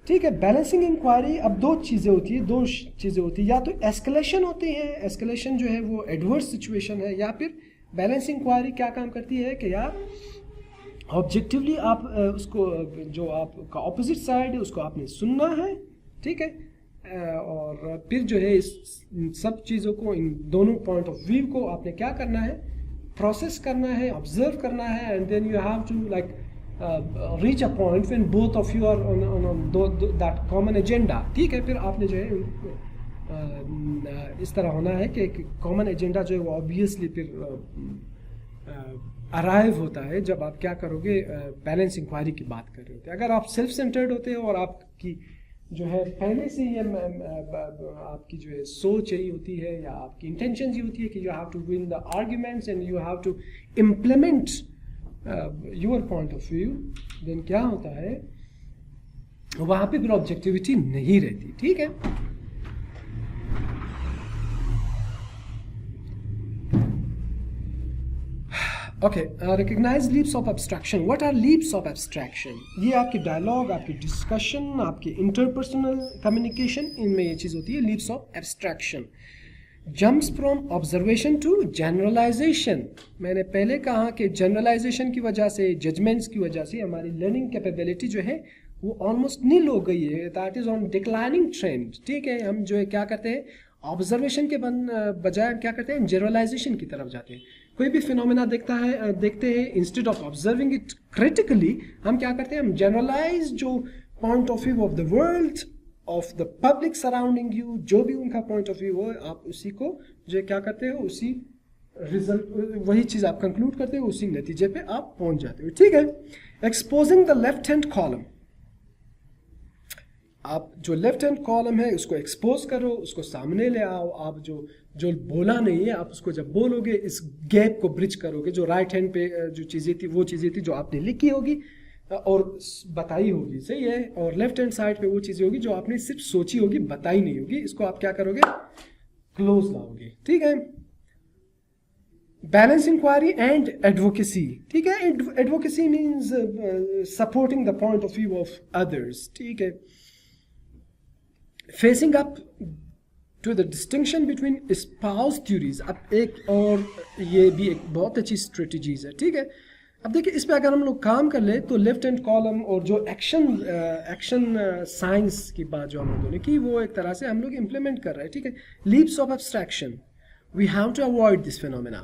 ठीक है। बैलेंसिंग इंक्वायरी, अब 2 चीज़ें होती है, या तो एस्केलेशन होती है, एस्केलेशन जो है वो एडवर्स सिचुएशन है, या फिर बैलेंस इंक्वायरी क्या काम करती है कि यार ऑब्जेक्टिवली आप उसको जो आपका ऑपोजिट साइड है उसको आपने सुनना है, ठीक है, और फिर जो है इस सब चीज़ों को, इन दोनों पॉइंट ऑफ व्यू को आपने क्या करना है, प्रोसेस करना है, ऑब्जर्व करना है, and then you have to like reach a point when both of you are on that common agenda, ठीक है। फिर आपने जो है इस तरह होना है कि कॉमन एजेंडा जो है वो ऑब्वियसली फिर अराइव होता है जब आप क्या करोगे, बैलेंस इंक्वायरी की बात कर रहे होते हैं। अगर आप सेल्फ सेंटर्ड होते हो और आपकी जो है पहले से ही आपकी जो है सोच यही होती है या आपकी इंटेंशन ये होती है कि you have to win the arguments and you have to implement your point of view, देन क्या होता है वहां पे फिर ऑब्जेक्टिविटी नहीं रहती, ठीक है। Okay, recognise leaps of abstraction. What are leaps of abstraction? ये आपके डायलॉग, आपकी डिस्कशन, आपके इंटरपर्सनल कम्युनिकेशन, इनमें ये चीज होती है leaps of abstraction. Jumps from observation to generalisation. मैंने पहले कहा कि जनरलाइजेशन की वजह से, जजमेंट्स की वजह से हमारी लर्निंग कैपेबिलिटी जो है वो ऑलमोस्ट नील हो गई है, that is on declining trend, ठीक है। हम जो है क्या करते हैं, ऑब्जर्वेशन के बजाय क्या करते हैं, जनरलाइजेशन की तरफ जाते हैं। कोई भी फिनोमेना देखते हैं, instead of observing it critically, हम क्या करते हैं, हम जनरलाइज जो point of view of the world, of the public surrounding you, जो भी उनका पॉइंट ऑफ व्यू हो, आप उसी को जो क्या करते हो, उसी रिजल्ट, वही चीज आप कंक्लूड करते हो, उसी नतीजे पे आप पहुंच जाते हो, ठीक है। Exposing the left hand column. आप जो लेफ्ट हैंड कॉलम है उसको एक्सपोज करो, उसको सामने ले आओ। आप जो जो बोला नहीं है, आप उसको जब बोलोगे इस गैप को ब्रिज करोगे। जो राइट हैंड पे जो चीज़ें थी, वो चीज़ें थी जो आपने लिखी होगी और बताई होगी, सही है, और लेफ्ट हैंड साइड पे वो चीज़ें होगी जो आपने सिर्फ सोची होगी, बताई नहीं होगी। इसको आप क्या करोगे, क्लोज लाओगे, ठीक है। बैलेंस इंक्वायरी एंड एडवोकेसी, ठीक है। Advocacy means supporting the point of view of others, ठीक है। Facing up to the distinction between espoused theories. अब एक और ये भी एक बहुत अच्छी स्ट्रेटजीज है, ठीक है। अब देखिए, इस पे अगर हम लोग काम कर ले तो लेफ्ट हैंड कॉलम और जो एक्शन साइंस की बात जो हम लोगों ने की, वो एक तरह से हम लोग इम्प्लीमेंट कर रहे हैं, ठीक है। Leaps of abstraction, we have to avoid this phenomena,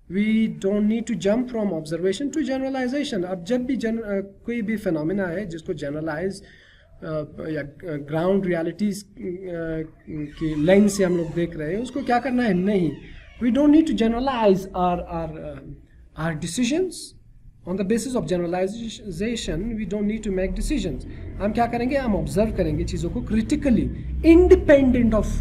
we don't need to jump from observation to generalisation. अब जब भी कोई भी फिनोमेना है जिसको जनरलाइज या ग्राउंड रियलिटीज की लाइन से हम लोग देख रहे हैं, उसको क्या करना है, नहीं, we don't need to generalise our decisions on the basis of generalisation, we don't need to make decisions. हम क्या करेंगे, हम ऑब्जर्व करेंगे चीज़ों को critically, independent of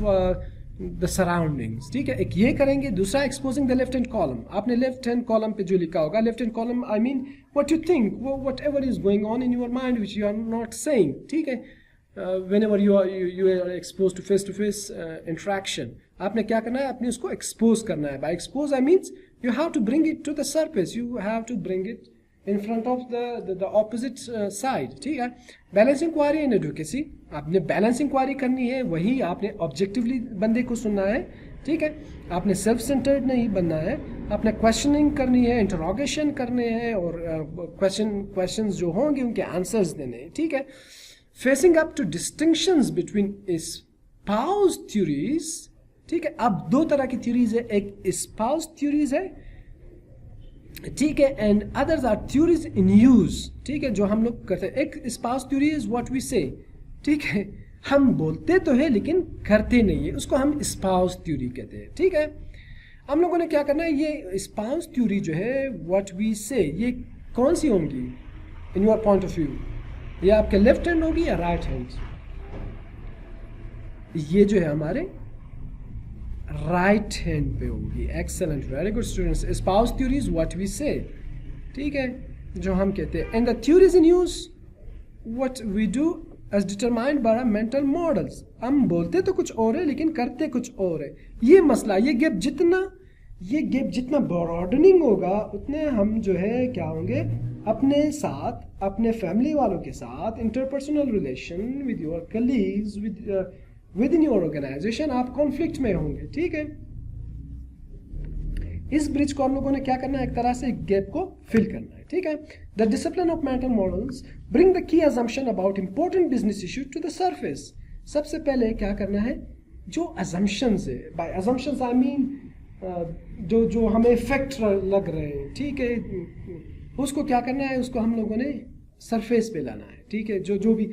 the surroundings, ठीक है। एक ये करेंगे, दूसरा exposing the left hand column. आपने लेफ्ट हैंड कॉलम पे जो लिखा होगा, left hand column I mean what you think, whatever is going on in your mind which you are not saying, ठीक है। whenever you are exposed to face interaction, आपने क्या करना है, आपने उसको expose करना है। by expose I means you have to bring it to the surface, you have to bring it in front of the opposite side, ठीक है। बैलेंस इंक्वायरी एंड एडवोकेसी, आपने बैलेंस इंक्वायरी करनी है, वही आपने ऑब्जेक्टिवली बंदे को सुनना है, ठीक है। आपने सेल्फ सेंटर्ड नहीं बनना है, आपने क्वेश्चनिंग करनी है, इंटरोगेशन करने हैं, और क्वेश्चंस जो होंगे उनके आंसर्स देने हैं, ठीक है। Facing up to distinctions between espoused theories, ठीक है। अब दो तरह की थ्योरीज है, एक स्पाउस थ्योरीज है, ठीक है, and others are theories in use, ठीक है, जो हम लोग करते हैं। एक espoused theory is what we say, ठीक है, हम बोलते तो है लेकिन करते नहीं है, उसको हम स्पाउस थ्योरी कहते हैं, ठीक है। हम लोगों ने क्या करना है, ये स्पाउस थ्योरी जो है, व्हाट वी से, ये कौन सी होंगी in your point of view, ये आपके लेफ्ट हैंड होगी या राइट हैंड? ये जो है हमारे राइट हैंड पे होगी। Excellent, very good students. Espoused theory is what we say, ठीक है, जो हम कहते हैं। And the theories in use what we do as determined by our mental models। हम बोलते तो कुछ और है लेकिन करते कुछ और है। ये मसला, ये गैप जितना ब्रॉडनिंग होगा, उतने हम जो है क्या होंगे, अपने साथ, अपने फैमिली वालों के साथ, interpersonal relation with your colleagues, within your organisation, आप कॉन्फ्लिक्ट में होंगे, ठीक है। इस ब्रिज को हम लोगों ने क्या करना है, एक तरह से गैप को फिल करना है, ठीक है। The discipline of mental models bring the key assumption about important business issues to the surface. सबसे पहले क्या करना है, जो अजम्पशंस है, बाय अजम्पशंस आई मीन जो हमें फैक्ट लग रहे हैं, ठीक है, उसको क्या करना है, उसको हम लोगों ने सरफेस पे लाना है, ठीक है। जो भी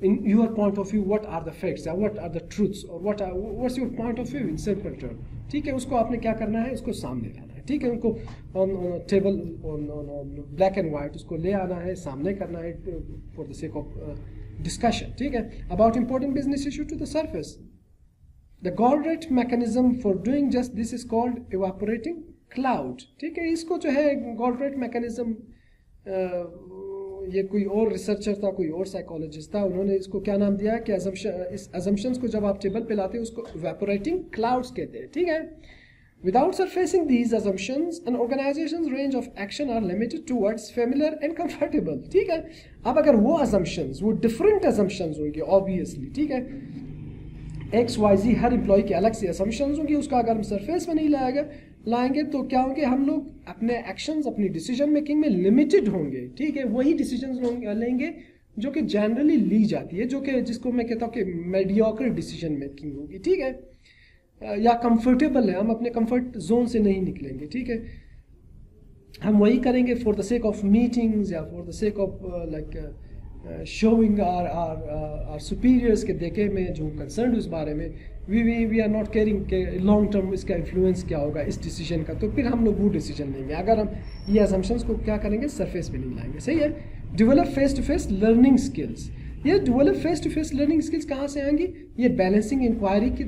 in your point of view, what are the facts or what are the truths or what's your point of view in simple term, ठीक है, उसको आपने क्या करना है, उसको सामने लाना है, ठीक है। उनको on table on black and white उसको ले आना है, सामने करना है for the sake of discussion, ठीक है। About important business issue to the surface, the गॉलरेट mechanism for doing just this is called evaporating cloud, ठीक है। इसको जो है गॉलरेट मैकेनिज्म ये कोई और रिसर्चर था, कोई और साइकोलॉजिस्ट था, उन्होंने इसको क्या नाम दिया कि इस assumptions को जब आप टेबल पे लाते हैं उसको evaporating clouds कहते हैं, ठीक है। Without surfacing these assumptions, an organization's range of action are limited towards familiar and comfortable, ठीक है। अब अगर वो assumptions, वो different assumptions होंगे obviously, ठीक है, XYZ हर एम्प्लॉय के अलग से assumptions होंगी, उसका अगर हम सरफेस में नहीं लाएंगे तो क्या होंगे, हम लोग अपने एक्शंस, अपनी डिसीजन मेकिंग में लिमिटेड होंगे, ठीक है। वही डिसीजंस लेंगे जो कि जनरली ली जाती है, जो कि जिसको मैं कहता हूँ कि मीडियोकर डिसीजन मेकिंग होगी, ठीक है, या कंफर्टेबल है, हम अपने कंफर्ट जोन से नहीं निकलेंगे, ठीक है। हम वही करेंगे for the sake of meetings या for the sake of like showing our superiors के देखे में जो कंसर्न उस बारे में वी आर नॉट केयरिंग के लॉन्ग टर्म इसका इन्फ्लुएंस क्या होगा इस डिसीजन का, तो फिर हम लोग वो डिसीजन लेंगे अगर हम ये असम्पशंस को क्या करेंगे, सरफेस पे नहीं लाएंगे, सही है। Develop face to face learning skills, ये develop face to face learning skills कहाँ से आएंगी, ये बैलेंसिंग इंक्वायरी की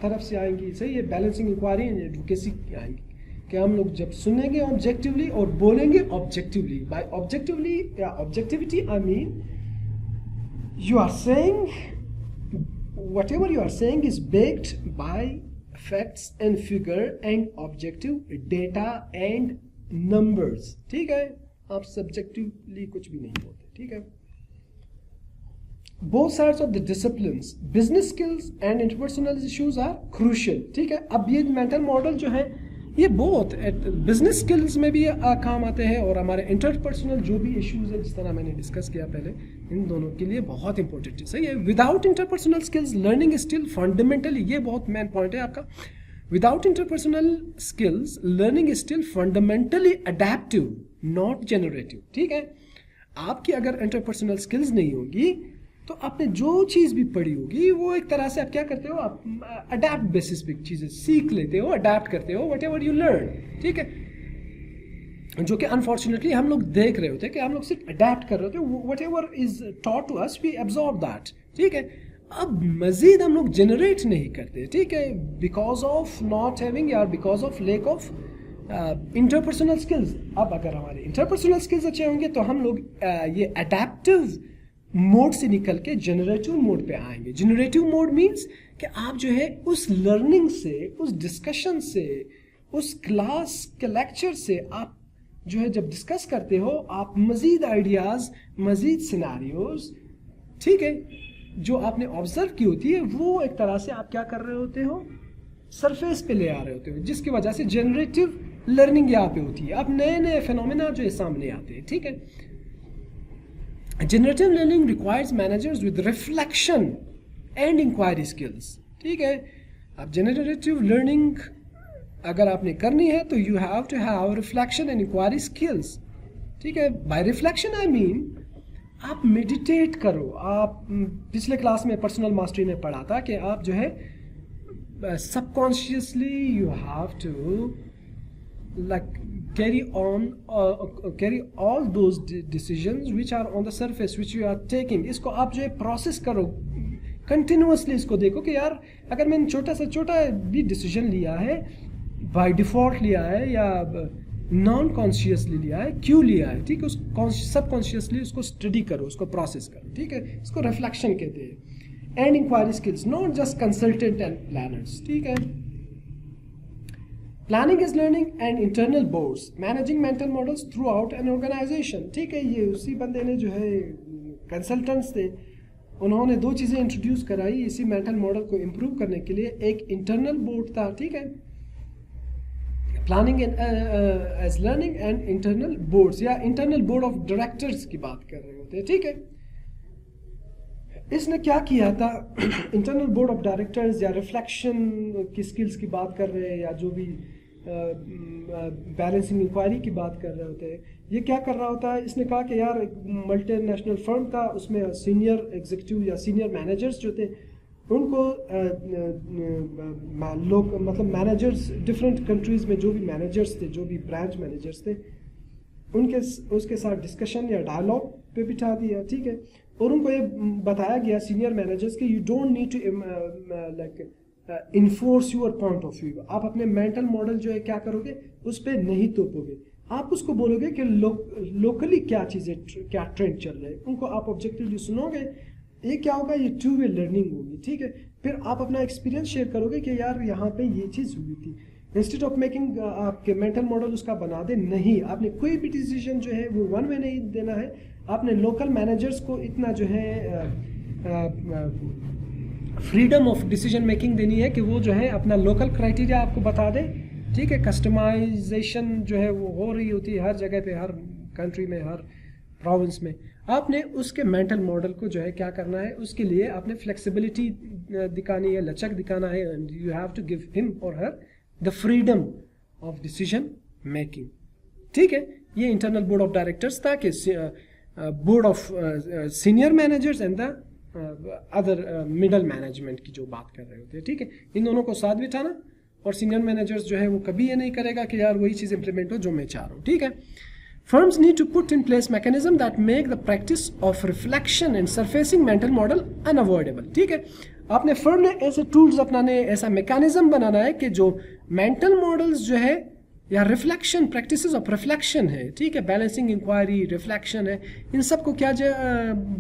तरफ से आएंगी, सही है। बैलेंसिंग इंक्वायरी एंड एडवोकेसी आएंगी कि हम लोग जब सुनेंगे ऑब्जेक्टिवली और बोलेंगे ऑब्जेक्टिवली। बाय ऑब्जेक्टिवली या objectivity I mean you are saying whatever you are saying is backed by facts and figure and objective data and numbers, ठीक है। आप सब्जेक्टिवली कुछ भी नहीं बोलते, ठीक है। both sides of the disciplines, business skills and interpersonal issues are crucial, ठीक है। अब ये मेंटल मॉडल जो है ये बहुत बिजनेस स्किल्स में भी काम आते हैं और हमारे इंटरपर्सनल जो भी इश्यूज है जिस तरह मैंने डिस्कस किया पहले, इन दोनों के लिए बहुत इंपॉर्टेंट है, सही है। Without interpersonal skills learning is still fundamentally, ये बहुत मेन पॉइंट है आपका, without interpersonal skills learning is still fundamentally adaptive not generative, ठीक है। आपकी अगर इंटरपर्सनल स्किल्स नहीं होगी तो आपने जो चीज़ भी पढ़ी होगी वो एक तरह से आप क्या करते हो, आप अडेप्ट बेसिस पे चीज़ें सीख लेते हो, अडेप्ट करते हो वट एवर यू लर्न, ठीक है। जो कि अनफॉर्चुनेटली हम लोग देख रहे होते हैं कि हम लोग सिर्फ अडेप्ट कर रहे होते हैं, whatever is taught to us we absorb that, ठीक है। अब मजीद हम लोग जनरेट नहीं करते, ठीक है, बिकॉज ऑफ नॉट हैविंग या because of lake of interpersonal skills. अब अगर हमारे इंटरपर्सनल स्किल्स अच्छे होंगे तो हम लोग ये अडेप्टिव मोड से निकल के जनरेटिव मोड पे आएंगे। जनरेटिव मोड मीन्स कि आप जो है उस लर्निंग से, उस डिस्कशन से, उस क्लास के लेक्चर से आप जो है जब डिस्कस करते हो आप मज़ीद आइडियाज़, मज़ीद सिनेरियोज, ठीक है, जो आपने ऑब्जर्व की होती है वो एक तरह से आप क्या कर रहे होते हो, सरफेस पे ले आ रहे होते हो, जिसकी वजह से जनरेटिव लर्निंग यहाँ पे होती है। अब नए नए फिनोमेना जो है सामने आते हैं, ठीक है। Generative learning requires managers with reflection and inquiry skills, ठीक है। अब generative learning अगर आपने करनी है तो you have to have reflection and inquiry skills, ठीक है। By reflection I mean आप meditate करो। आप पिछले क्लास में पर्सनल मास्टरी में पढ़ा था कि आप जो है subconsciously you have to like carry all those decisions which are on the surface which you are taking। इसको आप जो है प्रोसेस करो कंटिन्यूसली, इसको देखो कि यार अगर मैंने छोटा से छोटा भी डिसीजन लिया है, बाय डिफॉल्ट लिया है या नॉन कॉन्शियसली लिया है, क्यों लिया है, ठीक है, उसको सबकॉन्शियसली उसको स्टडी करो, उसको प्रोसेस करो, ठीक है। इसको रिफ्लेक्शन कहते हैं। And inquiry skills, not just consultant and planners, ठीक है। Planning is learning and internal boards, managing mental models throughout an organisation, ठीक है। ये उसी बंदे ने जो है कंसल्टेंट्स थे, उन्होंने दो चीज़ें इंट्रोड्यूस कराई इसी मेंटल मॉडल को इम्प्रूव करने के लिए। एक इंटरनल बोर्ड था, ठीक है, planning as learning and internal boards या इंटरनल बोर्ड ऑफ डायरेक्टर्स की बात कर रहे होते हैं, ठीक है। इसने क्या किया था, इंटरनल बोर्ड ऑफ डायरेक्टर्स या रिफ्लेक्शन की स्किल्स की बात कर रहे हैं या जो भी बैलेंसिंग इंक्वायरी की बात कर रहे होते हैं, ये क्या कर रहा होता है, इसने कहा कि यार एक मल्टीनेशनल फर्म था, उसमें सीनियर एग्जीक्यूटिव या सीनियर मैनेजर्स जो थे उनको लोग मतलब मैनेजर्स डिफरेंट कंट्रीज़ में जो भी मैनेजर्स थे, जो भी ब्रांच मैनेजर्स थे, उसके साथ डिस्कशन या डायलॉग पे बिठा दिया, ठीक है। और उनको ये बताया गया सीनियर मैनेजर्स कि you don't need to like enforce your point of view. आप अपने मेंटल मॉडल जो है क्या करोगे, उस पर नहीं तोपोगे, आप उसको बोलोगे कि लोकली क्या चीज़ें क्या ट्रेंड चल रहे हैं, उनको आप ऑब्जेक्टिवली सुनोगे, ये क्या होगा, ये टू वे लर्निंग होगी, ठीक है। फिर आप अपना एक्सपीरियंस शेयर करोगे कि यार यहाँ पे ये चीज़ हुई थी, इंस्टेड ऑफ मेकिंग आपके मेंटल मॉडल उसका बना दे, नहीं, आपने कोई भी डिसीजन जो है वो वन वे नहीं देना है, आपने लोकल मैनेजर्स को इतना जो है फ्रीडम ऑफ डिसीजन मेकिंग देनी है कि वो जो है अपना लोकल क्राइटेरिया आपको बता दे, ठीक है। कस्टमाइजेशन जो है वो हो रही होती है हर जगह पे, हर कंट्री में, हर प्रोविंस में। आपने उसके मेंटल मॉडल को जो है क्या करना है, उसके लिए आपने फ्लेक्सिबिलिटी दिखानी है, लचक दिखाना है, and you have to give him or her the freedom of decision making, ठीक है। ये इंटरनल बोर्ड ऑफ डायरेक्टर्स था कि board of senior managers and the other middle management की जो बात कर रहे होते हैं, ठीक है। इन दोनों को साथ बिठाना, और सीनियर मैनेजर्स जो है वो कभी ये नहीं करेगा कि यार वही चीज़ इंप्लीमेंट हो जो मैं चाह रहा हूँ, ठीक है। Firms need to put in place mechanism that make the practice of reflection and surfacing mental model unavoidable, ठीक है। आपने फर्म ने ऐसे टूल्स अपनाने, ऐसा मैकेनिज्म बनाना है कि जो मेंटल मॉडल्स जो है या रिफ्लेक्शन, प्रैक्टिसेस ऑफ रिफ्लेक्शन है, ठीक है, बैलेंसिंग इंक्वायरी, रिफ्लेक्शन है, इन सब को क्या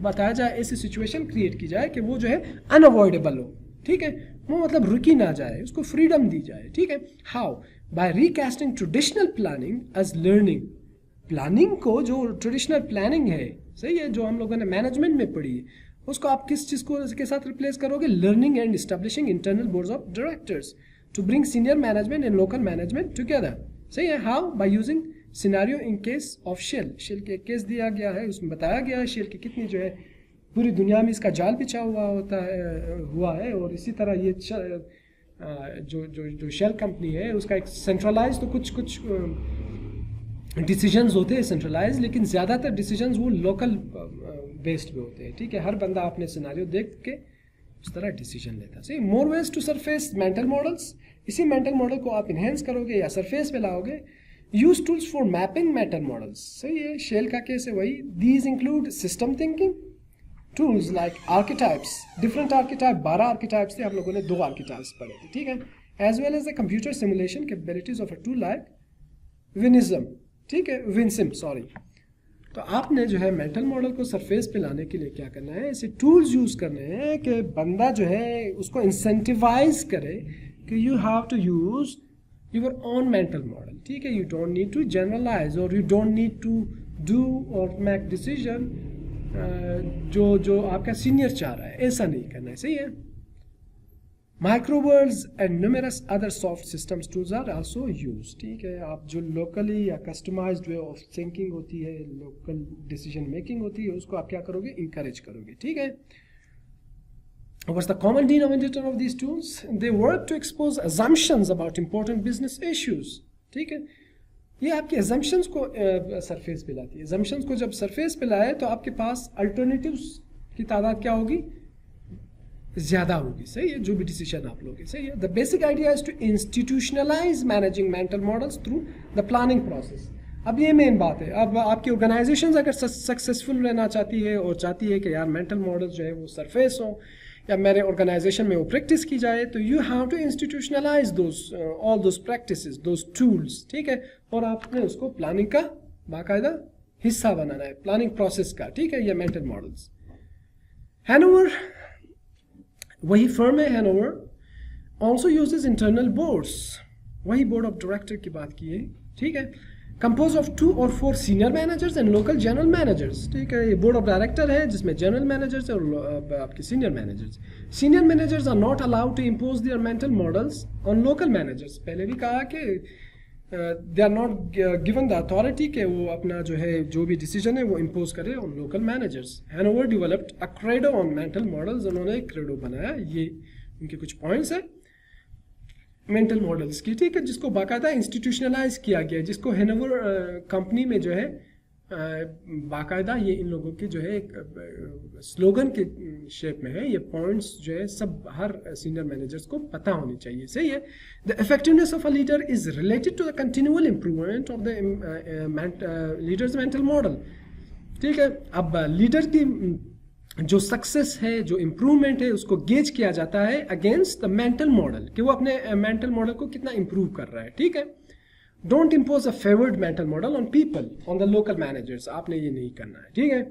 बताया जाए, ऐसी सिचुएशन क्रिएट की जाए कि वो जो है अनअवॉइडेबल हो, ठीक है, वो मतलब रुकी ना जाए, उसको फ्रीडम दी जाए, ठीक है। How? By recasting traditional planning as learning. Planning को, जो ट्रेडिशनल प्लानिंग है, सही है, जो हम लोगों ने मैनेजमेंट में पढ़ी है, उसको आप किस चीज़ को के साथ रिप्लेस करोगे? Learning and establishing internal boards of directors to bring senior management and local management together, सही है। How? By using scenario in case of Shell. Shell के केस दिया गया है, उसमें बताया गया है शेल की कितनी जो है पूरी दुनिया में इसका जाल बिछा हुआ है, और इसी तरह ये जो शेल कंपनी है उसका एक सेंट्रलाइज, तो कुछ डिसीजंस होते हैं सेंट्रलाइज, लेकिन ज़्यादातर डिसीजंस वो लोकल बेस्ड पे होते हैं, ठीक है। हर बंदा अपने सिनेरियो देख के उस तरह डिसीजन लेता है, सही। More ways to surface mental models. इसी मेंटल मॉडल को आप इन्हेंस करोगे या सरफेस पे लाओगे। Use tools for mapping mental models, सही है। शेल का केस है वही। These include systems thinking tools like archetypes, different archetype, 12 archetypes थे, हम लोगों ने 2 आर्किटाइप्स पढ़े थे, ठीक है। As well as the computer simulation capabilities of a tool like Vensim, ठीक है, विनसिम, सॉरी। तो आपने जो है मेंटल मॉडल को सरफेस पे लाने के लिए क्या करना है, ऐसे टूल्स यूज करने हैं कि बंदा जो है उसको इंसेंटिवाइज करे कि you have to use your own mental model, ठीक है। You don't need to generalise, और you don't need to do और मेक डिसीजन जो आपका सीनियर चाह रहा है, ऐसा नहीं करना है, सही है। Microworlds and numerous other soft systems tools are also use, ठीक है। आप जो लोकली या कस्टमाइज्ड वे ऑफ थिंकिंग होती है, लोकल डिसीजन मेकिंग होती है, उसको आप क्या करोगे? इंकरेज करोगे, ठीक है। What's the common denominator of these tools? They work to expose assumptions about important business issues, ठीक है। ये आपके assumptions को सरफेस पे लाती है। assumptions को जब सरफेस पे लाए तो आपके पास alternatives की तादाद क्या होगी? ज़्यादा होगी, सही है, जो भी डिसीजन आप लोगे, सही है। The basic idea is to institutionalise managing mental models through the planning process. अब ये मेन बात है। अब आपकी ऑर्गेनाइजेशन अगर सक्सेसफुल रहना चाहती है और चाहती है कि यार मेंटल मॉडल्स जो है वो सरफेस हो या मेरे ऑर्गेनाइजेशन में वो प्रैक्टिस की जाए, तो you have to institutionalise all those practices, those tools, ठीक है। और आपने उसको प्लानिंग का बाकायदा हिस्सा बनाना है, प्लानिंग प्रोसेस का, ठीक है। ये मेंटल मॉडल्स। हैनोवर, वही फर्म है Hanover, also uses internal boards, वही बोर्ड ऑफ डायरेक्टर की बात की है, ठीक है। Compose of 2 or 4 senior managers and local general managers, ठीक है। ये बोर्ड ऑफ डायरेक्टर है जिसमें जनरल मैनेजर्स और आपके senior managers. Senior managers are not allowed to impose their mental models on local managers. पहले भी कहा कि they are not given the authority कि वो अपना जो है जो भी डिसीजन है वो इम्पोज करे on local managers. Hanover developed a credo on mental models, उन्होंने एक क्रेडो बनाया, ये उनके कुछ पॉइंट्स है मेंटल मॉडल्स की, ठीक है, जिसको बाकायदा इंस्टीट्यूशनलाइज किया गया, जिसको हैनोवर कंपनी में जो है बाकायदा ये इन लोगों की जो है एक स्लोगन के शेप में है। ये पॉइंट्स जो है सब हर सीनियर मैनेजर्स को पता होनी चाहिए, सही है। The effectiveness of a leader is related to the continual improvement of the leader's mental model, ठीक है। अब लीडर की जो सक्सेस है, जो इम्प्रूवमेंट है, उसको गेज किया जाता है अगेंस्ट द मेंटल मॉडल, कि वो अपने मेंटल मॉडल को कितना इम्प्रूव कर रहा है, ठीक है। Don't impose a favoured mental model on people, on the local managers, आपने ये नहीं करना है, ठीक है।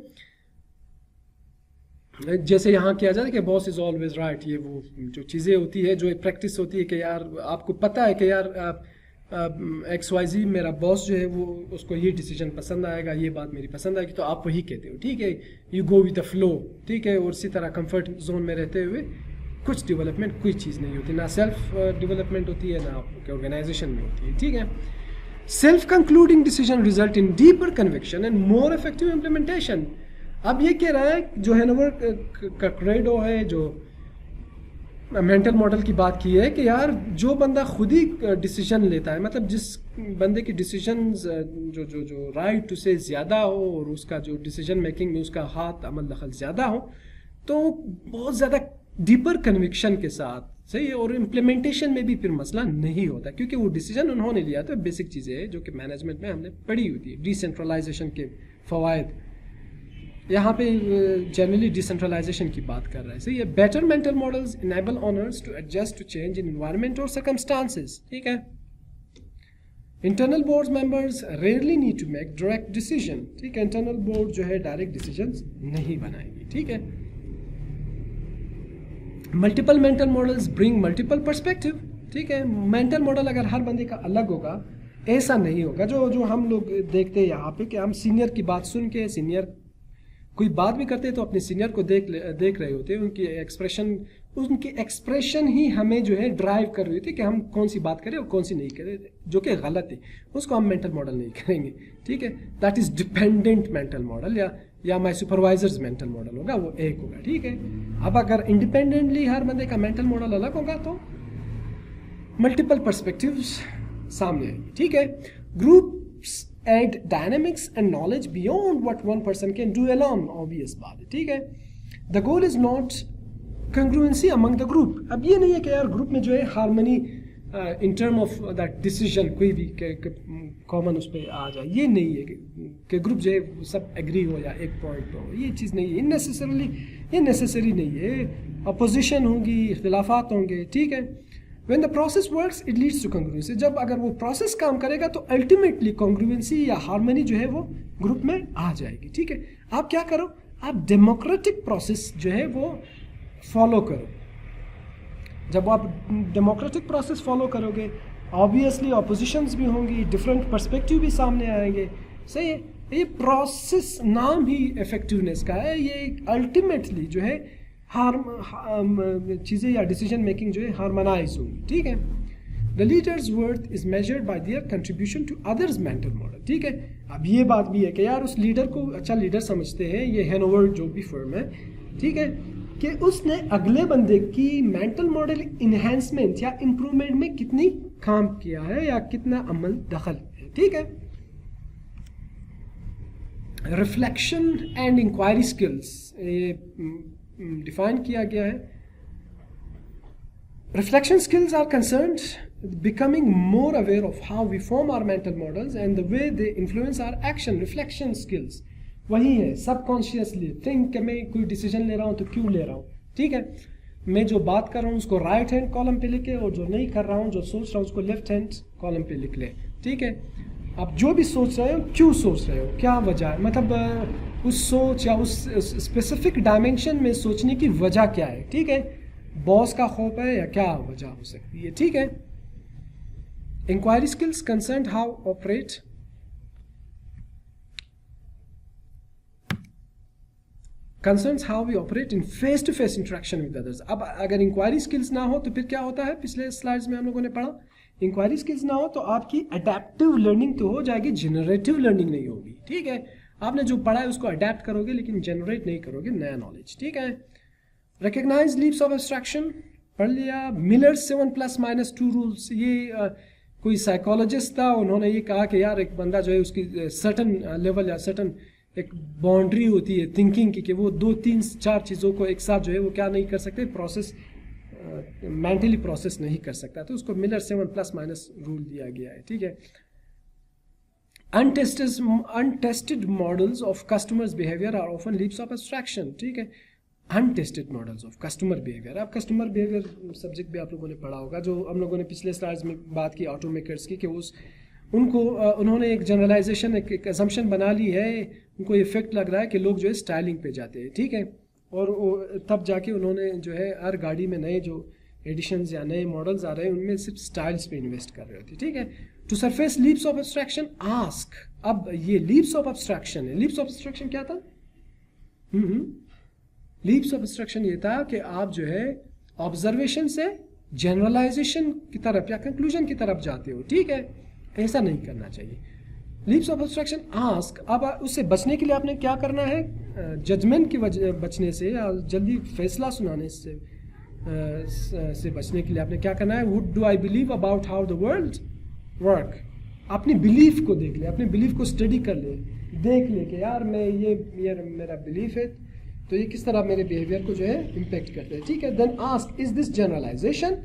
जैसे यहाँ किया जाता है कि बॉस इज ऑलवेज राइट, ये वो जो चीज़ें होती है, जो प्रैक्टिस होती है कि यार आपको पता है कि यार XYZ मेरा बॉस जो है वो उसको ये डिसीजन पसंद आएगा, ये बात मेरी पसंद आएगी, तो आप वही कहते हो, ठीक है, you go with the flow, ठीक है। और इसी तरह कंफर्ट जोन में रहते हुए कुछ डेवलपमेंट कोई चीज़ नहीं होती, ना सेल्फ डेवलपमेंट होती है, ना आपके ऑर्गेनाइजेशन में होती है, ठीक है। Self concluding decision result in deeper conviction and more effective implementation. अब ये कह रहा है जो हैनोवर का क्रेडो है, जो मेंटल मॉडल की बात की है कि यार जो बंदा खुद ही डिसीजन लेता है, मतलब जिस बंदे की डिसीजंस जो जो जो राइट से ज़्यादा हो और उसका जो डिसीजन मेकिंग में उसका हाथ अमल दखल ज़्यादा हो, तो बहुत ज़्यादा डीपर कन्विक्शन के साथ सही है, और इम्प्लीमेंटेशन में भी फिर मसला नहीं होता, क्योंकि वो डिसीजन उन्होंने लिया। तो बेसिक चीज़ें हैं जो कि मैनेजमेंट में हमने पढ़ी होती है, डिसेंट्रलाइजेशन के फ़वायद। यहाँ पे जनरली डिसेंट्रलाइजेशन की बात कर रहा है, सही है। Better mental models enable owners to adjust to change in environment और सर्कमस्टांसेस, ठीक है। Internal board members rarely need to make direct decision, ठीक है। इंटरनल बोर्ड जो है डायरेक्ट डिसीजंस नहीं बनाएंगे, ठीक है। Multiple mental models bring multiple perspective, ठीक है। मेंटल मॉडल अगर हर बंदे का अलग होगा, ऐसा नहीं होगा जो हम लोग देखते हैं यहाँ पे कि हम सीनियर की बात सुन के, सीनियर कोई बात भी करते हैं तो अपने सीनियर को देख रहे होते हैं, उनकी एक्सप्रेशन ही हमें जो है ड्राइव कर रही होती है कि हम कौन सी बात करें और कौन सी नहीं करें, जो कि गलत है, उसको हम मेंटल मॉडल नहीं करेंगे, ठीक है। That is dependent mental model, या माई सुपरवाइजर्स मेंटल मॉडल होगा, वो एक होगा, ठीक है। अब अगर इंडिपेंडेंटली हर बंदे का मेंटल मॉडल अलग होगा तो मल्टीपल पर्सपेक्टिव्स सामने आएंगे, ठीक है। Groups add dynamics and knowledge beyond what one person can do alone, obvious बात है, ठीक है। The goal is not congruency among the group। अब ये नहीं है कि यार ग्रुप में जो है harmony in term of that decision कोई भी कॉमन उस पर आ जाए, ये नहीं है कि ग्रुप जो है सब एग्री हो या एक पॉइंट पे हो, ये चीज़ नहीं है, ये नेसेसरी नहीं है। अपोजिशन होगी, इख्तिलाफात होंगे, ठीक है। When the process works, it leads to congruency। जब अगर वो प्रोसेस काम करेगा तो अल्टीमेटली कॉन्ग्रुएंसी या हार्मनी जो है वो ग्रुप में आ जाएगी, ठीक है। आप क्या करो, आप डेमोक्रेटिक प्रोसेस जो है वो फॉलो करो। जब आप डेमोक्रेटिक प्रोसेस फॉलो करोगे, ऑब्वियसली ऑपोजिशंस भी होंगी, डिफरेंट पर्सपेक्टिव भी सामने आएंगे, सही है। ये प्रोसेस नाम ही इफेक्टिवनेस का है, ये अल्टीमेटली जो है चीज़ें या डिसीजन मेकिंग जो है हार्मोनाइज होगी, ठीक है। The leader's worth is measured by their contribution to others mental model, ठीक है। अब ये बात भी है कि यार उस लीडर को अच्छा लीडर समझते हैं, ये हैनोवर जो भी फर्म है, ठीक है, कि उसने अगले बंदे की मेंटल मॉडल इन्हेंसमेंट या इम्प्रूवमेंट में कितनी काम किया है या कितना अमल दखल है, ठीक है। Reflection and inquiry skills define किया गया है। Reflection skills are concerned becoming more aware of how we form our mental models and the way they influence our action। Reflection skills वही है, सबकॉन्शियसली थिंक कि मैं कोई डिसीजन ले रहा हूँ तो क्यों ले रहा हूँ, ठीक है। मैं जो बात कर रहा हूँ उसको राइट हैंड कॉलम पे लिखे, और जो नहीं कर रहा हूँ, जो सोच रहा हूँ उसको लेफ्ट हैंड कॉलम पे लिख ले, ठीक है। आप जो भी सोच रहे हो क्यों सोच रहे हो, क्या वजह है, मतलब उस सोच या उस स्पेसिफिक डायमेंशन में सोचने की वजह क्या है, ठीक है। बॉस का खौफ है या क्या वजह हो सकती है, ठीक है। Inquiry skills concern how operate concerns how we operate in face to face interaction with others. अब अगर इंक्वायरी स्किल्स ना हो तो फिर क्या होता है, पिछले स्लाइड्स में हम लोगों ने पढ़ा, इंक्वायरी स्किल्स ना हो तो आपकी अडेप्टिव लर्निंग तो हो जाएगी, जनरेटिव लर्निंग नहीं होगी, ठीक है। आपने जो पढ़ा है उसको अडेप्ट करोगे लेकिन जनरेट नहीं करोगे नया नॉलेज, ठीक है। रिकग्नाइज लीप्स ऑफ एब्स्ट्रैक्शन पढ़ लिया। मिलर 7+-2 रूल्स, ये कोई साइकोलॉजिस्ट था, उन्होंने ये कहा कि यार एक बंदा जो है उसकी सर्टन लेवल या सर्टन एक बाउंड्री होती है थिंकिंग की, कि वो 2-3-4 चीज़ों को एक साथ जो है वो क्या नहीं कर सकते, प्रोसेस मेंटली प्रोसेस नहीं कर सकता, तो उसको मिलर 7+- रूल दिया गया है, ठीक है। Untested models of customers behaviour are often leaps of abstraction, ठीक है। Untested models of customer behaviour, अब कस्टमर बिहेवियर सब्जेक्ट भी आप लोगों ने पढ़ा होगा, जो हम लोगों ने पिछले स्लाइड्स में बात की ऑटोमेकर्स की, कि उनको उन्होंने एक जनरलाइजेशन एक असम्पशन बना ली है, उनको इफेक्ट लग रहा है कि लोग जो है स्टाइलिंग पे जाते हैं, ठीक है, और तब जाके उन्होंने जो है हर गाड़ी में नए जो एडिशंस या नए मॉडल्स आ रहे हैं उनमें सिर्फ स्टाइल्स पे इन्वेस्ट कर रहे होते हैं, ठीक है। To surface leaps of abstraction ask, अब ये लीप्स ऑफ एब्स्ट्रैक्शन है। लीप्स ऑफ एब्स्ट्रैक्शन क्या था? लीप्स ऑफ एब्स्ट्रैक्शन ये था कि आप जो है ऑब्जर्वेशन से जनरलाइजेशन की तरफ या कंक्लूजन की तरफ जाते हो, ठीक है, ऐसा नहीं करना चाहिए। लीप्स ऑफ एब्स्ट्रैक्शन आस्क, अब उससे बचने के लिए आपने क्या करना है? जजमेंट की बचने से या जल्दी फैसला सुनाने से बचने के लिए आपने क्या करना है? Would do I believe about how the world work, अपनी बिलीफ को देख ले, अपने बिलीफ को स्टडी कर ले, देख ले कि यार मैं ये मेरा बिलीफ है तो ये किस तरह मेरे बिहेवियर को जो है इम्पेक्ट करते हैं, ठीक है। Then ask is this generalization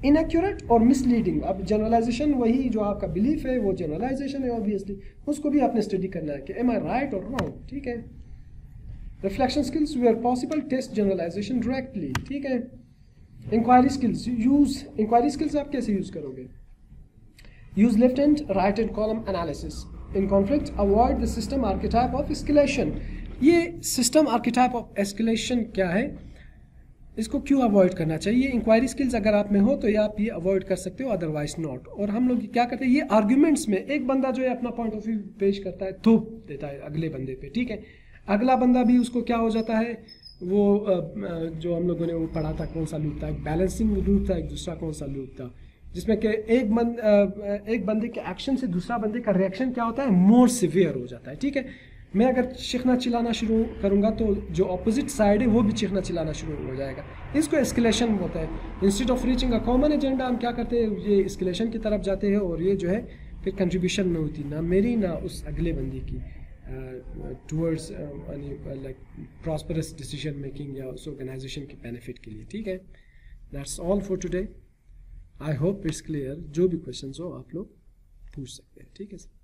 inaccurate और मिसलीडिंग। अब जनरलाइजेशन वही जो आपका बिलीफ है वो जनरलाइजेशन है ऑब्वियसली, उसको भी आपने स्टडी करना है कि एम आई राइट और रॉन्ग, ठीक है। Reflection skills where possible test generalization directly, ठीक है। Inquiry skills use, inquiry skills आप कैसे यूज करोगे? Use left hand right hand column analysis in conflict, avoid the system archetype of escalation. ये system archetype of escalation क्या है, इसको क्यों अवॉइड करना चाहिए? इंक्वायरी स्किल्स अगर आप में हो तो ये आप ये अवॉइड कर सकते हो, अदरवाइज नॉट। और हम लोग क्या करते हैं, ये आर्ग्यूमेंट्स में एक बंदा जो है अपना पॉइंट ऑफ व्यू पेश करता है, थोप देता है अगले बंदे पे, ठीक है। अगला बंदा भी उसको क्या हो जाता है, वो जो हम लोगों ने वो पढ़ा था कौन सा लूप था, एक बैलेंसिंग लूप था, एक दूसरा कौन सा लूप था, जिसमें कि एक बंदे के एक्शन से दूसरा बंदे का रिएक्शन क्या होता है, मोर सिवियर हो जाता है, ठीक है। मैं अगर चीखना चिल्लाना शुरू करूंगा तो जो ऑपोजिट साइड है वो भी चीखना चिल्लाना शुरू हो जाएगा, इसको एस्केलेशन होता है। Instead of reaching a common agenda हम क्या करते हैं, ये एस्केलेशन की तरफ जाते हैं और ये जो है फिर कंट्रीब्यूशन में होती ना मेरी ना उस अगले बंदे की towards like prosperous decision making या उस ऑर्गेनाइजेशन के बेनिफिट के लिए, ठीक है। That's all for today, I hope it's clear. जो भी क्वेश्चंस हो आप लोग पूछ सकते हैं, ठीक है सर।